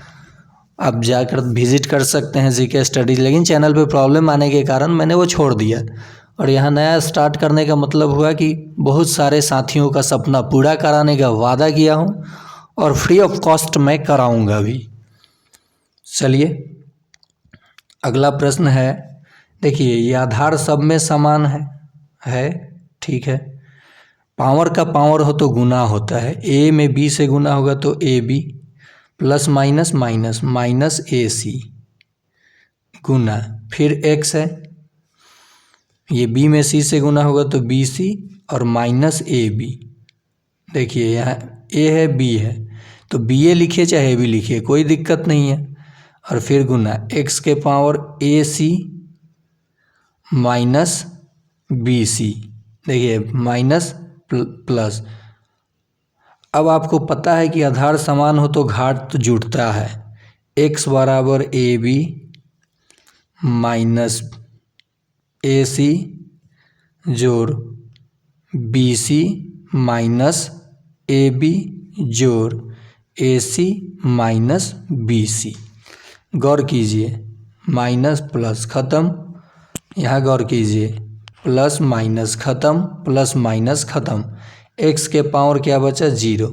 आप जाकर विजिट कर सकते हैं जीके स्टडीज, लेकिन चैनल पे प्रॉब्लम आने के कारण मैंने वो छोड़ दिया। और यहाँ नया स्टार्ट करने का मतलब हुआ कि बहुत सारे साथियों का सपना पूरा कराने का वादा किया हूँ और फ्री ऑफ कॉस्ट मैं कराऊँगा भी। चलिए अगला प्रश्न है, देखिए ये आधार सब में समान है ठीक है। पावर का पावर हो तो गुना होता है, ए में बी से गुना होगा तो A B plus minus minus minus A C गुना, फिर एक्स है, ये बी में सी से गुना होगा तो बी सी और माइनस ए बी। देखिए यहाँ ए है बी है तो बी ए लिखिए चाहे ए बी लिखिए कोई दिक्कत नहीं है, और फिर गुना एक्स के पावर ए सी माइनस बी सी, देखिए माइनस प्लस। अब आपको पता है कि आधार समान हो तो घात जुड़ता है, x बराबर A B minus A C जोड़ B C minus A B जोड़ A C minus B C. गौर कीजिए माइनस प्लस ख़त्म, यहाँ गौर कीजिए प्लस माइनस ख़त्म प्लस माइनस ख़त्म, x के पावर क्या बचा 0।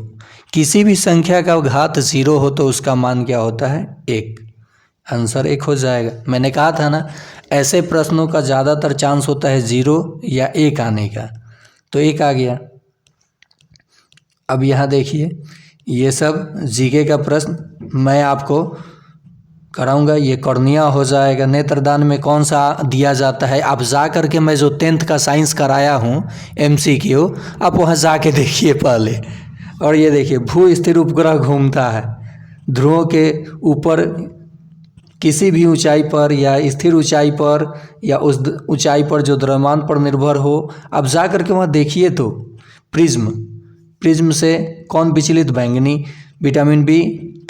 किसी भी संख्या का घात 0 हो तो उसका मान क्या होता है 1, आंसर 1 हो जाएगा। मैंने कहा था ना ऐसे प्रश्नों का ज़्यादातर चांस होता है 0 या 1 आने का, तो 1 आ गया। अब यहाँ देखिए ये सब जीके का प्रश्न मैं आपको कराऊंगा, ये कॉर्निया हो जाएगा। नेत्रदान में कौन सा दिया जाता है, आप जा कर के मैं जो 10th का साइंस कराया हूँ MCQ, आप वहाँ जाके देखिए पहले। और ये देखिए भू स्थिर उपग्रह घूमता है ध्रुवों के ऊपर किसी भी ऊंचाई पर या स्थिर ऊंचाई पर या उस ऊंचाई पर जो द्रव्यमान पर निर्भर हो, आप जा कर के वहाँ देखिए तो प्रिज्म से कौन विचलित, बैंगनी, विटामिन बी,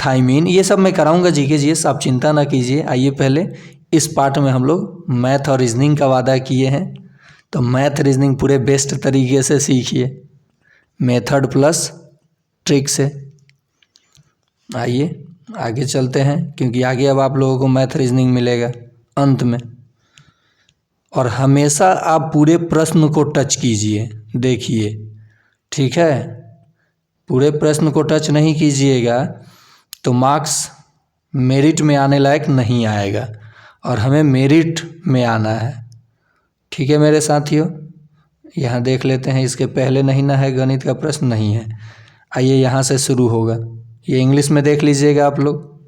थायमीन, ये सब मैं कराऊंगा जीके जी, आप चिंता ना कीजिए। आइए पहले इस पार्ट में हम लोग मैथ और रीजनिंग का वादा किए हैं, तो मैथ रीजनिंग पूरे बेस्ट तरीके से सीखिए, मेथड प्लस ट्रिक से। आइए आगे चलते हैं, क्योंकि आगे अब आप लोगों को मैथ रीजनिंग मिलेगा अंत में। और हमेशा आप पूरे प्रश्न को टच कीजिए, देखिए ठीक है, पूरे प्रश्न को टच नहीं कीजिएगा तो मार्क्स मेरिट में आने लायक नहीं आएगा, और हमें मेरिट में आना है। ठीक है मेरे साथियों, यहाँ देख लेते हैं, इसके पहले नहीं ना है गणित का प्रश्न, नहीं है। आइए यहाँ से शुरू होगा, ये इंग्लिश में देख लीजिएगा आप लोग।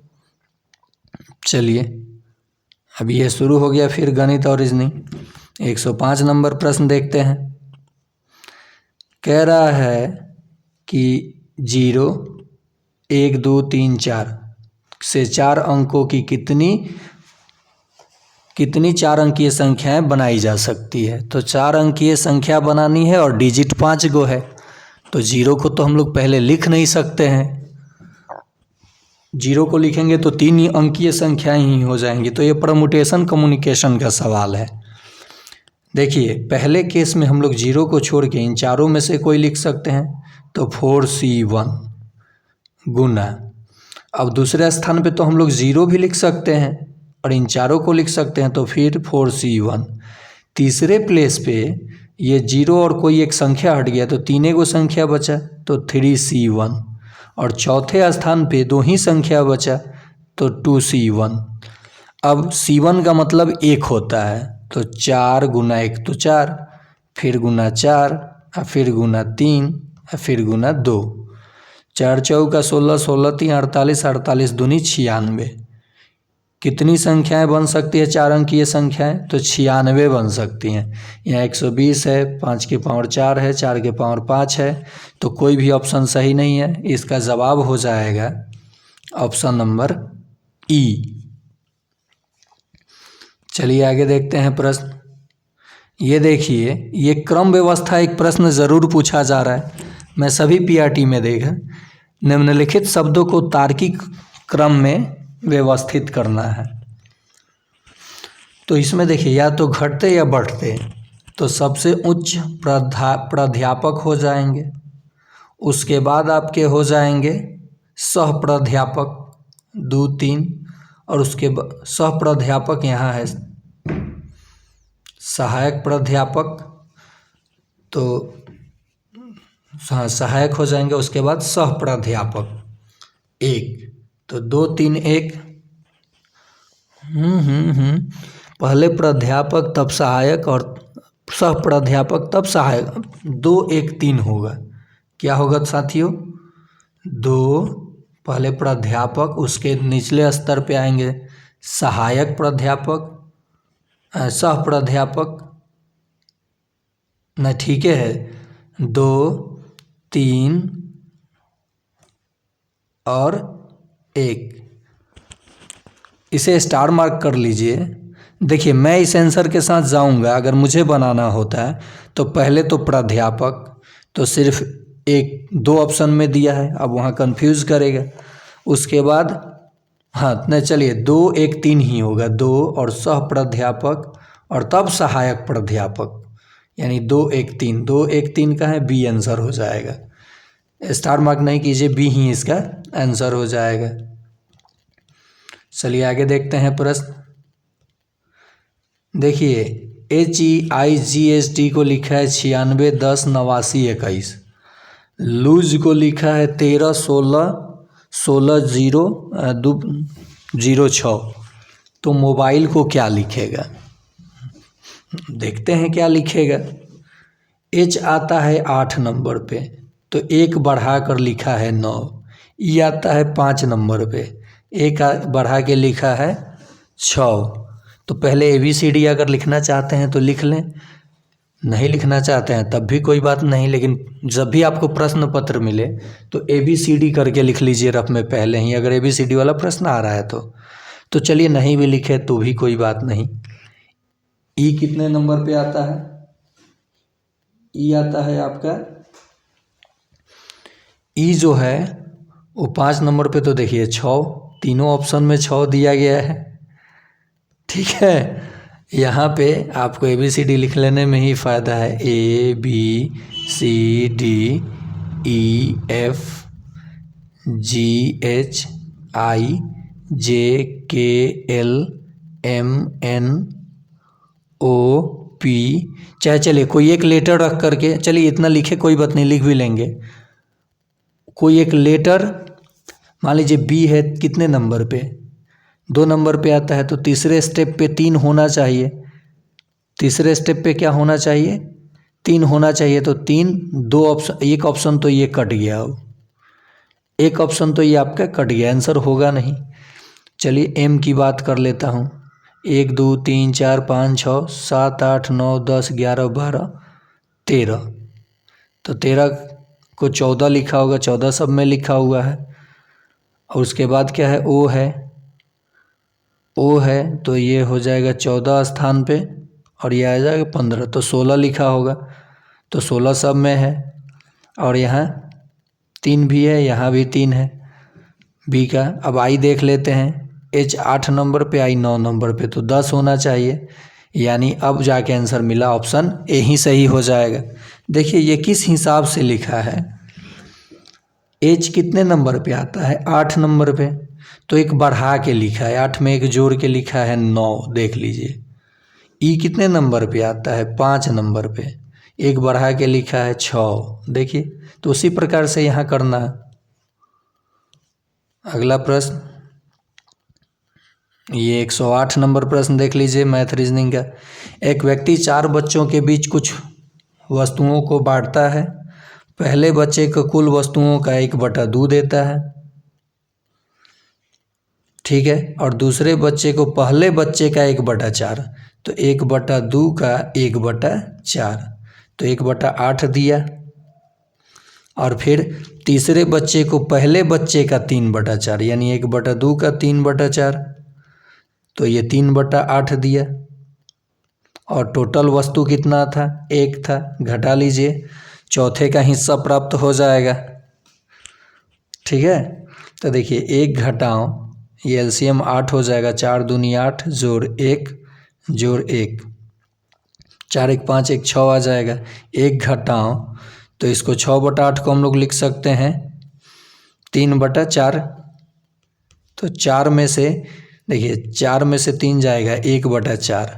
चलिए अब ये शुरू हो गया, फिर गणित और रीजनिंग। 105 नंबर प्रश्न देखते हैं। कह रहा है कि 0, 1, 2, 3, 4 से 4 अंकों की कितनी 4 अंकीय संख्याएं बनाई जा सकती है। तो 4 अंकीय संख्या बनानी है और डिजिट 5 गो है, तो 0 को तो हम लोग पहले लिख नहीं सकते हैं, 0 को लिखेंगे तो 3 अंकीय संख्याएं ही हो जाएंगी। तो ये परमुटेशन कम्युनिकेशन का सवाल है। देखिए पहले केस में हम लोग 0 को छोड़ के इन चारों में से कोई लिख सकते हैं, तो 4C1 गुना। अब दूसरे स्थान पे तो हम लोग 0 भी लिख सकते हैं और इन चारों को लिख सकते हैं, तो फिर 4C1। तीसरे प्लेस पे ये 0 और कोई एक संख्या हट गया तो 3 गो संख्या बचा, तो 3C1। और चौथे स्थान पे 2 ही संख्या बचा, तो 2C1। अब C1 का मतलब 1 होता है, तो 4 गुना 1 तो 4, फिर गुना 4, फिर गुना 3, फिर गुना 2। 4 चौका 16, 16 3 48, 48 दूनी 96। कितनी संख्याएं बन सकती है 4 अंकीय संख्याएं, तो 96 बन सकती हैं। यहाँ 120 है, 5 के पावर 4 है, 4 के पावर 5 है, तो कोई भी ऑप्शन सही नहीं है। इसका जवाब हो जाएगा ऑप्शन नंबर ई। चलिए आगे देखते हैं प्रश्न। ये देखिए, ये क्रम व्यवस्था एक प्रश्न ज़रूर पूछा जा रहा है, मैं सभी पीआरटी में देखा। निम्नलिखित शब्दों को तार्किक क्रम में व्यवस्थित करना है। तो इसमें देखिए या तो घटते या बढ़ते, तो सबसे उच्च प्राध्यापक हो जाएंगे, उसके बाद आपके हो जाएंगे सह प्राध्यापक 2 3, और उसके सह प्राध्यापक यहाँ है सहायक प्राध्यापक, तो हाँ सहायक हो जाएंगे, उसके बाद सह प्राध्यापक 1, तो 2 3 1। पहले प्राध्यापक तब सहायक और सह प्राध्यापक तब सहायक, 2 1 3 होगा। क्या होगा साथियों? 2 पहले प्राध्यापक, उसके निचले स्तर पे आएंगे सहायक प्राध्यापक, सह प्राध्यापक, ना ठीक है, 2 3 और 1, इसे स्टार मार्क कर लीजिए। देखिए मैं इस आंसर के साथ जाऊंगा, अगर मुझे बनाना होता है तो पहले तो प्राध्यापक तो सिर्फ 1 2 ऑप्शन में दिया है, अब वहाँ कंफ्यूज करेगा। उसके बाद हाँ नहीं चलिए 2 1 3 ही होगा, 2 और सह प्राध्यापक और तब सहायक प्राध्यापक, यानी 2 1 3, 2 1 3 का है, बी आंसर हो जाएगा। स्टार मार्क नहीं कीजिए, बी ही इसका आंसर हो जाएगा। चलिए आगे देखते हैं प्रश्न। देखिए HEIGHT को लिखा है 96 10 89 21, लूज को लिखा है 13 16 16 0 6, तो मोबाइल को क्या लिखेगा? देखते हैं क्या लिखेगा। H आता है 8 नंबर पे, तो 1 बढ़ा कर लिखा है 9। E आता है 5 नंबर पे, 1 बढ़ा के लिखा है 6। तो पहले ABCD अगर लिखना चाहते हैं तो लिख लें, नहीं लिखना चाहते हैं तब भी कोई बात नहीं, लेकिन जब भी आपको प्रश्न पत्र मिले तो ABCD करके लिख लीजिए रफ में पहले ही, अगर ABCD वाला प्रश्न आ रहा है तो चलिए नहीं भी लिखे तो भी कोई बात नहीं। E कितने नंबर पे आता है? E आता है आपका, E जो है वो 5 नंबर पे, तो देखिए 6, तीनों ऑप्शन में 6 दिया गया है, ठीक है। यहाँ पे आपको ABCD लिख लेने में ही फ़ायदा है, ABCD EFGHIJKLMNOP, चाहे चलिए कोई एक लेटर रख करके, चलिए इतना लिखे कोई बात नहीं, लिख भी लेंगे। कोई एक लेटर मान लीजिए B है, कितने नंबर पे? 2 नंबर पे आता है, तो तीसरे स्टेप पे 3 होना चाहिए। तीसरे स्टेप पे क्या होना चाहिए? 3 होना चाहिए, तो 3 2 ऑप्शन, एक ऑप्शन तो ये कट गया, अब एक ऑप्शन तो ये आपका कट गया, आंसर होगा नहीं। चलिए M की बात कर लेता हूँ, 1 2 3 4 5 6 7 8 9 10 11 12 13, तो 13 को 14 लिखा होगा, 14 सब में लिखा हुआ है। और उसके बाद क्या है? O है, तो ये हो जाएगा 14 स्थान पे, और ये आ जाएगा 15, तो 16 लिखा होगा, तो 16 सब में है। और यहाँ 3 भी है, यहाँ भी 3 है B का। अब I देख लेते हैं, H 8 नंबर पे, I 9 नंबर पे, तो 10 होना चाहिए, यानी अब जाके आंसर मिला, ऑप्शन ए ही सही हो जाएगा। देखिए ये किस हिसाब से लिखा है, H कितने नंबर पे आता है? 8 नंबर पे, तो एक बढ़ा के लिखा है, 8 में एक जोड़ के लिखा है 9, देख लीजिए। E कितने नंबर पे आता है? 5 नंबर पे, एक बढ़ा के लिखा है 6, देखिए। तो उसी प्रकार से यहाँ करना है। अगला प्रश्न, ये 108 नंबर प्रश्न देख लीजिए, मैथ रीजनिंग का। एक व्यक्ति 4 बच्चों के बीच कुछ वस्तुओं को बांटता है, पहले बच्चे को कुल वस्तुओं का 1/2 देता है, ठीक है, और दूसरे बच्चे को पहले बच्चे का 1/4, तो 1/2 का 1/4, तो 1/8 दिया। और फिर तीसरे बच्चे को पहले बच्चे का 3/4, यानी 1/2 का 3/4, तो ये 3/8 दिया। और टोटल वस्तु कितना था? 1 था, घटा लीजिए, चौथे का हिस्सा प्राप्त हो जाएगा, ठीक है। तो देखिए 1 घटाओ, ये LCM 8 हो जाएगा, 4 दूनी 8 जोड़ 1 जोड़ 1, 4 1 5 1 6 आ जाएगा। 1 घटाओ, तो इसको 6/8 को हम लोग लिख सकते हैं 3/4, तो 4 में से देखिए 4 में से 3 जाएगा 1/4।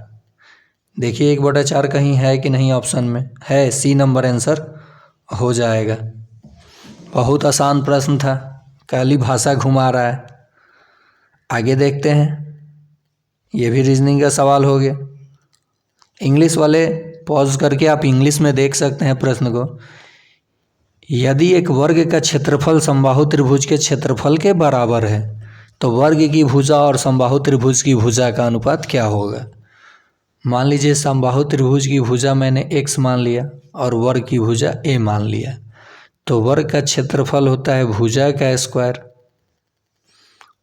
देखिए 1/4 कहीं है कि नहीं ऑप्शन में है, सी नंबर आंसर हो जाएगा। बहुत आसान प्रश्न था, काली भाषा घुमा रहा है। आगे देखते हैं, ये भी रीजनिंग का सवाल हो गया। इंग्लिश वाले पॉज करके आप इंग्लिश में देख सकते हैं प्रश्न को। यदि एक वर्ग का क्षेत्रफल समबाहु त्रिभुज के क्षेत्रफल के बराबर है तो वर्ग की भुजा और समबाहु त्रिभुज की भुजा का अनुपात क्या होगा। मान लीजिए समबाहु त्रिभुज की भुजा मैंने x मान लिया और वर्ग की भुजा a मान लिया, तो वर्ग का क्षेत्रफल होता है भुजा का स्क्वायर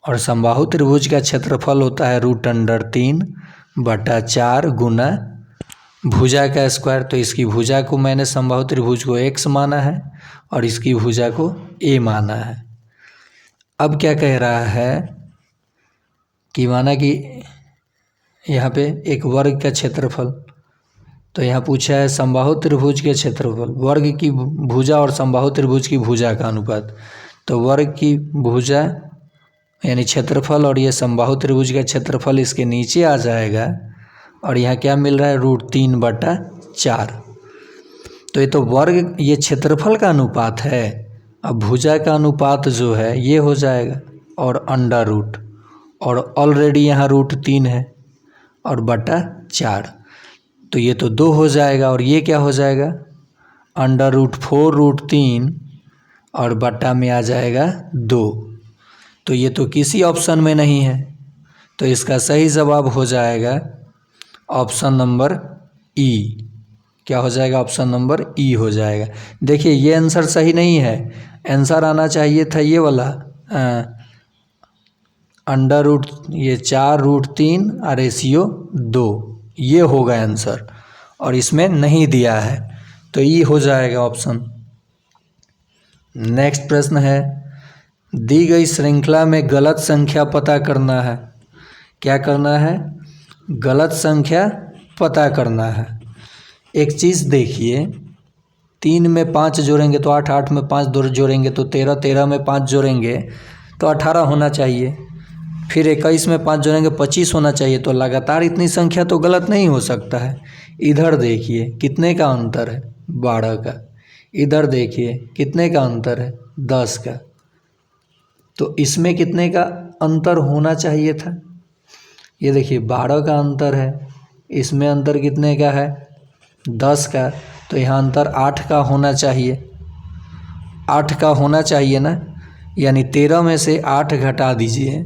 और समबाहु त्रिभुज का क्षेत्रफल होता है √3/4 गुना भुजा का स्क्वायर। तो इसकी भुजा को मैंने समबाहु त्रिभुज को x माना है और इसकी भुजा को a माना है। अब क्या कह रहा है कि माना कि यहाँ पे एक वर्ग का क्षेत्रफल, तो यहाँ पूछा है समबाहु त्रिभुज के क्षेत्रफल, वर्ग की भुजा और समबाहु त्रिभुज की भुजा का अनुपात। तो वर्ग की भुजा यानी क्षेत्रफल और ये समबाहु त्रिभुज का क्षेत्रफल इसके नीचे आ जाएगा और यहाँ क्या मिल रहा है √3/4। तो ये तो वर्ग ये क्षेत्रफल का अनुपात है, अब भुजा का अनुपात जो है ये हो जाएगा और √, और ऑलरेडी यहाँ √3 है और /4, तो ये तो 2 हो जाएगा और ये क्या हो जाएगा √4√3 और बटा में आ जाएगा 2। तो ये तो किसी ऑप्शन में नहीं है, तो इसका सही जवाब हो जाएगा ऑप्शन नंबर ई। क्या हो जाएगा ऑप्शन नंबर ई हो जाएगा। देखिए ये आंसर सही नहीं है, आंसर आना चाहिए था ये वाला ये 4√3 और रेशियो 2, ये होगा आंसर, और इसमें नहीं दिया है तो ई हो जाएगा ऑप्शन। नेक्स्ट प्रश्न है, दी गई श्रृंखला में गलत संख्या पता करना है। क्या करना है, गलत संख्या पता करना है। एक चीज़ देखिए, 3 में 5 जोड़ेंगे तो 8, 8 में 5 जोड़ेंगे तो 13, 13 में 5 जोड़ेंगे तो 18 होना चाहिए, फिर 21 में 5 जोड़ेंगे 25 होना चाहिए। तो लगातार इतनी संख्या तो गलत नहीं हो सकता है। इधर देखिए कितने का अंतर है 12 का, इधर देखिए कितने का अंतर है 10 का, तो इसमें कितने का अंतर होना चाहिए था। ये देखिए 12 का अंतर है, इसमें अंतर कितने का है 10 का, तो यहाँ अंतर 8 का होना चाहिए, 8 का होना चाहिए ना, यानी 13 में से 8 घटा दीजिए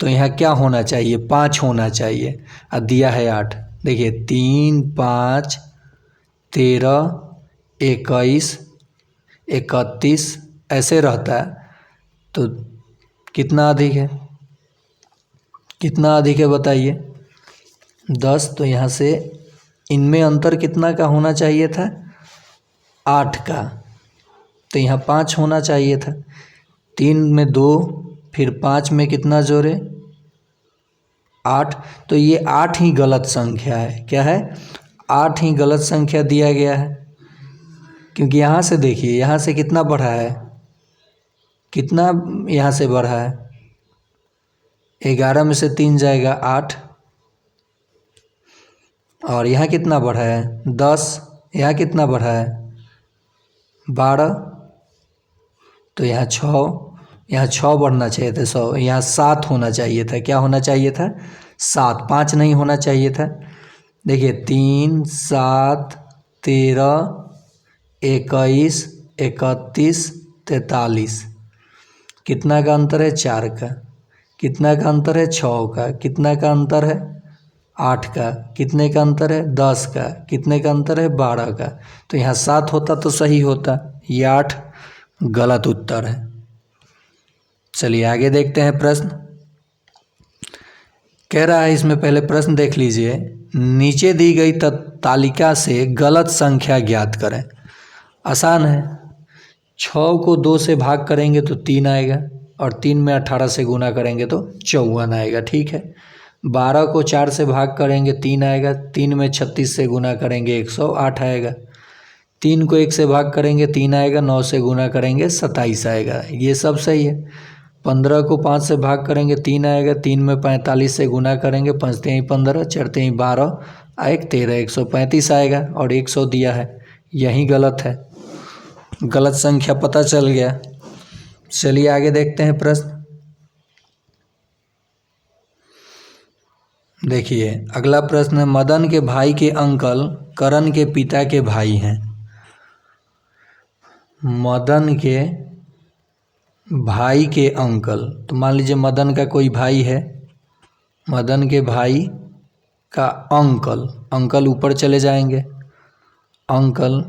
तो यहाँ क्या होना चाहिए 5 होना चाहिए, और दिया है 8। देखिए 3, 5, 13, 21, 31 ऐसे रहता है, तो कितना अधिक है, कितना अधिक है बताइए 10। तो यहाँ से इनमें अंतर कितना का होना चाहिए था 8 का, तो यहाँ 5 होना चाहिए था। 3 में 2, फिर 5 में कितना जोड़े 8, तो ये 8 ही गलत संख्या है। क्या है 8 ही गलत संख्या दिया गया है, क्योंकि यहाँ से देखिए यहाँ से कितना बढ़ा है, कितना यहाँ से बढ़ा है 11 में से 3 जाएगा 8, और यहाँ कितना बढ़ा है 10, यहाँ कितना बढ़ा है 12, तो यहाँ 6 बढ़ना चाहिए था 100, यहाँ 7 होना चाहिए था। क्या होना चाहिए था 7, 5 नहीं होना चाहिए था। देखिए 3, 7, 13, 21, 31, 43, कितना का अंतर है 4 का, कितना का अंतर है 6 का, कितना का अंतर है 8 का, कितने का अंतर है 10 का, कितने का अंतर है 12 का, तो यहाँ 7 होता तो सही होता, ये 8 गलत उत्तर है। चलिए आगे देखते हैं प्रश्न। कह रहा है, इसमें पहले प्रश्न देख लीजिए, नीचे दी गई तालिका से गलत संख्या ज्ञात करें। आसान है, 6 को 2 से भाग करेंगे तो 3 आएगा, और 3 में 18 से गुना करेंगे तो 54 आएगा, ठीक है। 12 को 4 से भाग करेंगे 3 आएगा, 3 में 36 से गुना करेंगे 108 आएगा, 3 को 1 से भाग करेंगे 3 आएगा, 9 से गुना करेंगे 27 आएगा। ये सब सही है। 15 को 5 से भाग करेंगे 3 आएगा, 3 में 45 से गुना करेंगे, 5 3 15, 4 3 12, 1 13, 135 आएगा और 100 दिया है। यही गलत है, गलत संख्या पता चल गया। चलिए आगे देखते हैं प्रश्न। देखिए अगला प्रश्न है, मदन के भाई के अंकल करण के पिता के भाई हैं। मदन के भाई के अंकल, तो मान लीजिए मदन का कोई भाई है, मदन के भाई का अंकल, अंकल ऊपर चले जाएंगे, अंकल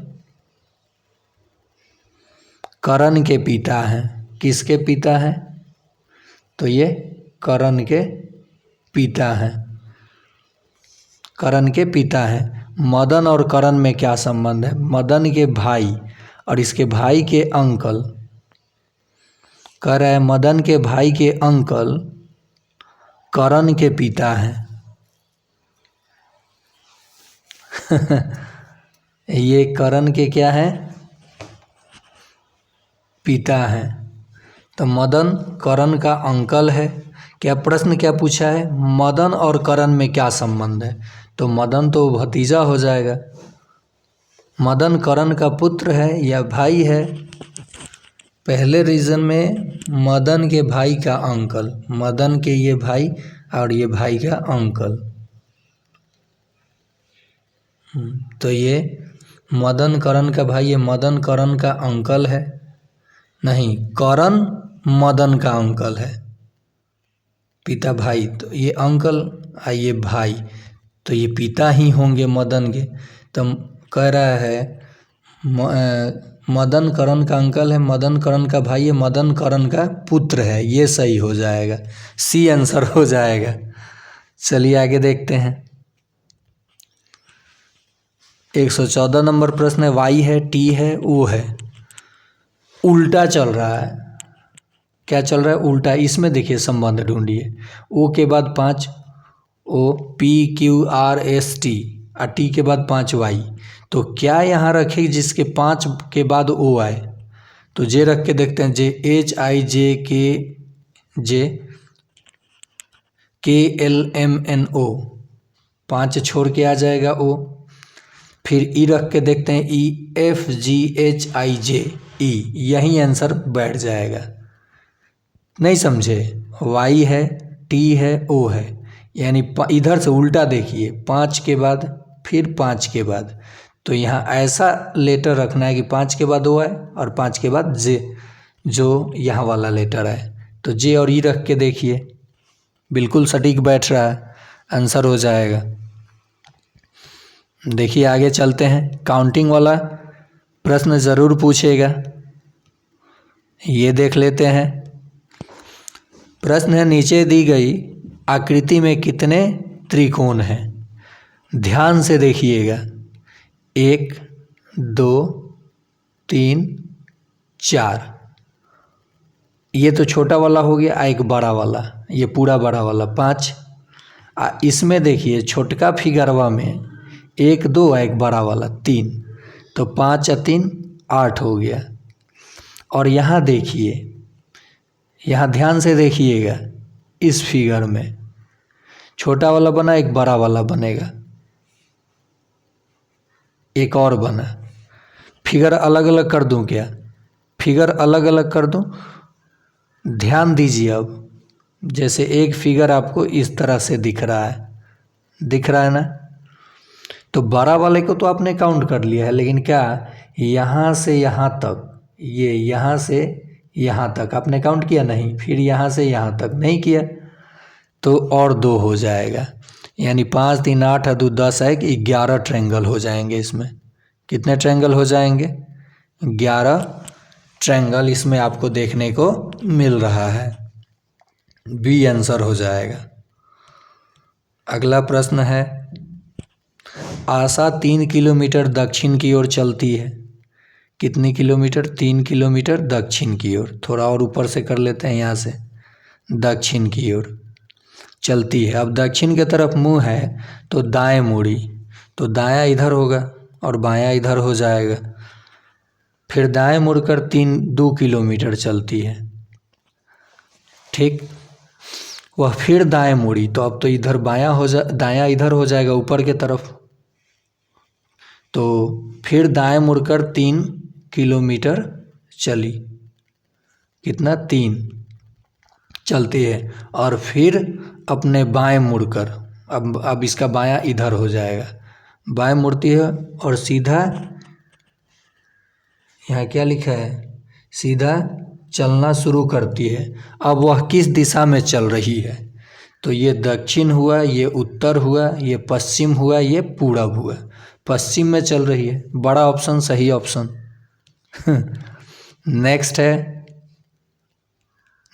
करण के पिता हैं। किसके पिता हैं? तो ये करण के पिता हैं, करण के पिता हैं। मदन और करण में क्या संबंध है? मदन के भाई और इसके भाई के अंकल, कह रहा है मदन के भाई के अंकल करण के पिता हैं। ये करण के क्या है? पिता हैं। तो मदन करण का अंकल है। क्या प्रश्न क्या पूछा है? मदन और करण में क्या संबंध है? तो मदन तो भतीजा हो जाएगा। मदन करण का पुत्र है या भाई है? पहले रीजन में मदन के भाई का अंकल, मदन के ये भाई और ये भाई का अंकल, तो ये मदन करण का भाई, ये मदन करण का अंकल है। नहीं, करण मदन का अंकल है, पिता भाई, तो ये अंकल और ये भाई, तो ये पिता ही होंगे मदन के। तो कह रहा है मदन करण का अंकल है, मदन करण का भाई है, मदन करण का पुत्र है। ये सही हो जाएगा, सी आंसर हो जाएगा। चलिए आगे देखते हैं। 114 नंबर प्रश्न है, वाई है, टी है, ओ है, उल्टा चल रहा है। क्या चल रहा है? उल्टा। इसमें देखिए संबंध ढूंढिए। ओ के बाद 5 O, P Q R S T और टी के बाद 5 वाई। तो क्या यहाँ रखे जिसके 5 के बाद ओ आए? तो जे रख के देखते हैं। जे एच आई जे के एल एम एन ओ, 5 छोड़ के आ जाएगा ओ। फिर ई रख के देखते हैं। E F G H I जे ई, यही आंसर बैठ जाएगा। नहीं समझे? वाई है, टी है, ओ है, यानी इधर से उल्टा देखिए, 5 के बाद फिर 5 के बाद। तो यहाँ ऐसा लेटर रखना है कि 5 के बाद ओ आए और 5 के बाद जे, जो यहाँ वाला लेटर है। तो जे और ई रख के देखिए, बिल्कुल सटीक बैठ रहा है, आंसर हो जाएगा। देखिए आगे चलते हैं। काउंटिंग वाला प्रश्न ज़रूर पूछेगा, ये देख लेते हैं। प्रश्न है, नीचे दी गई आकृति में कितने त्रिकोण हैं? ध्यान से देखिएगा। 1 2 3 4, ये तो छोटा वाला हो गया, एक बड़ा वाला, ये पूरा बड़ा वाला 5। इसमें देखिए छोटका फिगरवा में 1 2 एक बड़ा वाला 3, तो 5 और 3 8 हो गया। और यहाँ देखिए, यहाँ ध्यान से देखिएगा, इस फिगर में छोटा वाला बना, एक बड़ा वाला बनेगा, एक और बना। फिगर अलग अलग कर दूं क्या? फिगर अलग अलग कर दूं? ध्यान दीजिए। अब जैसे एक फिगर आपको इस तरह से दिख रहा है ना? तो बड़ा वाले को तो आपने काउंट कर लिया है, लेकिन क्या यहाँ से यहाँ तक, ये यहाँ से यहाँ तक आपने काउंट किया नहीं, फिर यहाँ से यहाँ तक नहीं किया, तो और 2 हो जाएगा। यानी 5 3 8 2 10 है कि 11 ट्रायंगल हो जाएंगे इसमें। कितने ट्रायंगल हो जाएंगे? 11 ट्रायंगल इसमें आपको देखने को मिल रहा है। बी आंसर हो जाएगा। अगला प्रश्न है, आशा 3 किलोमीटर दक्षिण की ओर चलती है। कितनी किलोमीटर? 3 किलोमीटर दक्षिण की ओर। थोड़ा और ऊपर से कर लेते हैं, यहाँ से दक्षिण की ओर चलती है। अब दक्षिण की तरफ मुँह है तो दाएं मुड़ी, तो दायां इधर होगा और बायां इधर हो जाएगा। फिर दाएं मुड़कर 2 किलोमीटर चलती है। ठीक। वह फिर दाएं मुड़ी, तो अब तो इधर दायां इधर हो जाएगा ऊपर के तरफ। तो फिर दाएं मुड़कर 3 किलोमीटर चली। कितना? 3 चलती है। और फिर अपने बाएं मुड़कर, अब इसका बायां इधर हो जाएगा, बाएं मुड़ती है और सीधा, यहाँ क्या लिखा है, सीधा चलना शुरू करती है। अब वह किस दिशा में चल रही है? तो ये दक्षिण हुआ, ये उत्तर हुआ, ये पश्चिम हुआ, ये पूरब हुआ। पश्चिम में चल रही है, बड़ा ऑप्शन सही ऑप्शन। नेक्स्ट है,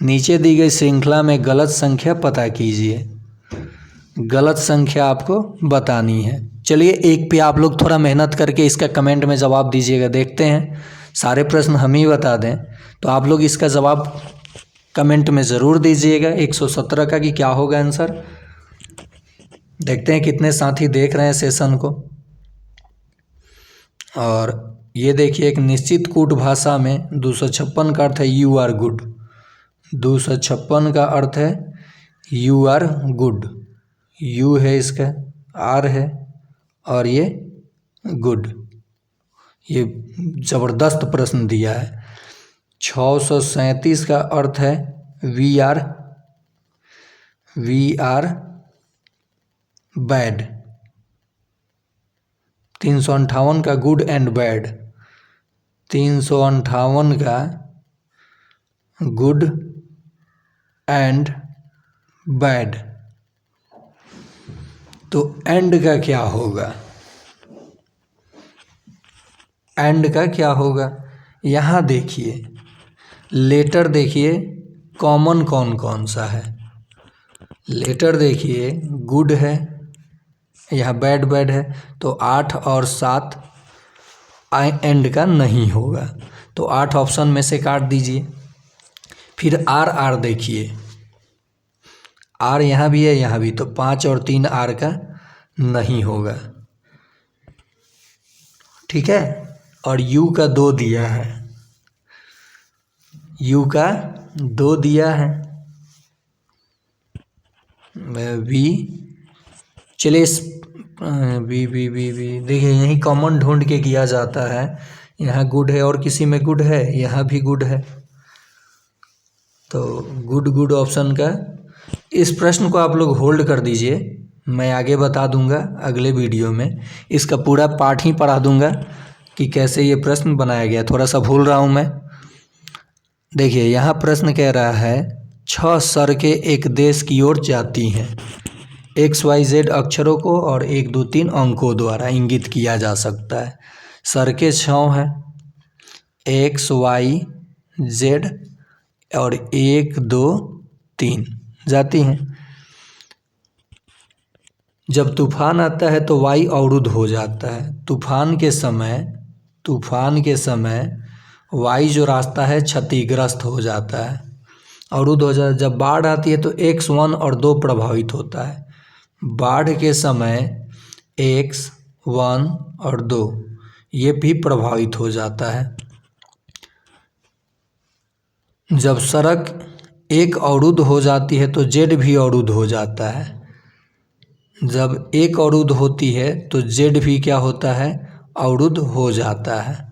नीचे दी गई श्रृंखला में गलत संख्या पता कीजिए। गलत संख्या आपको बतानी है। चलिए एक पे आप लोग थोड़ा मेहनत करके इसका कमेंट में जवाब दीजिएगा, देखते हैं। सारे प्रश्न हम ही बता दें तो आप लोग इसका जवाब कमेंट में ज़रूर दीजिएगा 117 का कि क्या होगा आंसर। देखते हैं कितने साथी देख रहे हैं सेशन को। और ये देखिए, एक निश्चित कूट भाषा में 256 का अर्थ है यू आर गुड। 256 का अर्थ है यू आर गुड। यू है इसका, आर है और ये गुड। ये ज़बरदस्त प्रश्न दिया है। 637 का अर्थ है वी आर बैड। 358 का गुड एंड बैड। 358 का गुड एंड बैड। तो एंड का क्या होगा? एंड का क्या होगा? यहाँ देखिए, लेटर देखिए कॉमन कौन कौन सा है। लेटर देखिए गुड है, यहाँ बैड बैड है, तो 8 और 7 एंड का नहीं होगा, तो 8 ऑप्शन में से काट दीजिए। फिर आर आर देखिए, आर यहाँ भी है यहाँ भी, तो 5 और 3 आर का नहीं होगा, ठीक है। और यू का 2 दिया है, यू का 2 दिया है। वी, चलिए इस बी बी बी बी देखिए, यही कॉमन ढूंढ के किया जाता है। यहाँ गुड है और किसी में गुड है, यहाँ भी गुड है, तो गुड गुड ऑप्शन का। इस प्रश्न को आप लोग होल्ड कर दीजिए, मैं आगे बता दूंगा अगले वीडियो में। इसका पूरा पाठ ही पढ़ा दूंगा कि कैसे ये प्रश्न बनाया गया। थोड़ा सा भूल रहा हूँ मैं। देखिए यहाँ प्रश्न कह रहा है 6 सड़कें एक देश की ओर जाती हैं। XYZ अक्षरों को और 1 2 3 अंकों द्वारा इंगित किया जा सकता है। सड़कें 6 हैं, XYZ और 1 2 3 जाती हैं। जब तूफान आता है तो वाई अवरुद्ध हो जाता है। तूफान के समय वाई जो रास्ता है क्षतिग्रस्त हो जाता है, अवरुद्ध हो जाता है। जब बाढ़ आती है तो X 1 और 2 प्रभावित होता है। बाढ़ के समय X 1 और 2 ये भी प्रभावित हो जाता है। जब सड़क 1 अवरुद्ध हो जाती है तो Z भी अवरुद्ध हो जाता है। जब 1 अवरुद्ध होती है तो Z भी क्या होता है? अवरुद्ध हो जाता है।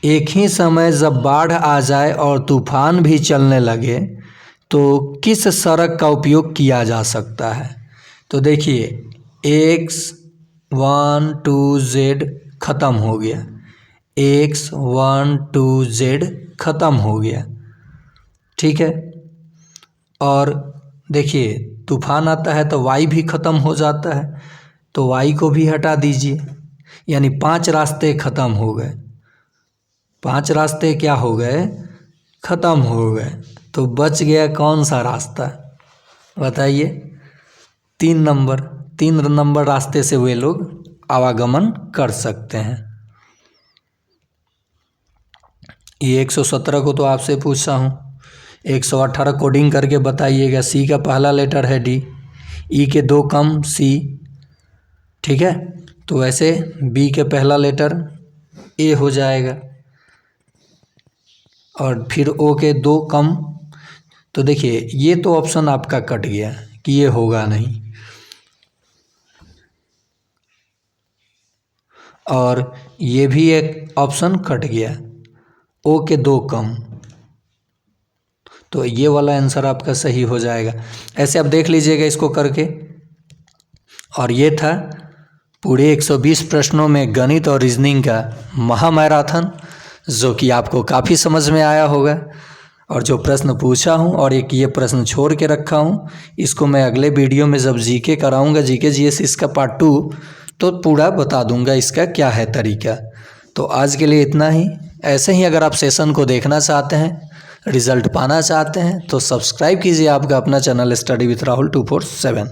एक ही समय जब बाढ़ आ जाए और तूफान भी चलने लगे तो किस सड़क का उपयोग किया जा सकता है? तो देखिए X 1 2 Z ख़त्म हो गया, X 1 2 Z ख़त्म हो गया, ठीक है। और देखिए तूफान आता है तो Y भी ख़त्म हो जाता है, तो Y को भी हटा दीजिए, यानी 5 रास्ते ख़त्म हो गए। 5 रास्ते क्या हो गए? ख़त्म हो गए। तो बच गया कौन सा रास्ता बताइए? 3 नंबर रास्ते से वे लोग आवागमन कर सकते हैं। ये 117 को तो आपसे पूछा हूँ। 118 कोडिंग करके बताइएगा। सी का पहला लेटर है D, ई के 2 कम C, ठीक है। तो वैसे बी के पहला लेटर A हो जाएगा और फिर O के 2 कम तो देखिए ये तो ऑप्शन आपका कट गया कि ये होगा नहीं, और ये भी एक ऑप्शन कट गया, ओ के 2 कम, तो ये वाला आंसर आपका सही हो जाएगा। ऐसे आप देख लीजिएगा इसको करके। और ये था पूरे 120 प्रश्नों में गणित और रीजनिंग का महामैराथन, जो कि आपको काफ़ी समझ में आया होगा। और जो प्रश्न पूछा हूँ और एक ये प्रश्न छोड़ के रखा हूँ, इसको मैं अगले वीडियो में जब जीके कराऊँगा, जीके जीएस इसका पार्ट 2, तो पूरा बता दूंगा इसका क्या है तरीका। तो आज के लिए इतना ही। ऐसे ही अगर आप सेशन को देखना चाहते हैं, रिजल्ट पाना चाहते हैं, तो सब्सक्राइब कीजिए आपका अपना चैनल स्टडी विथ राहुल 247।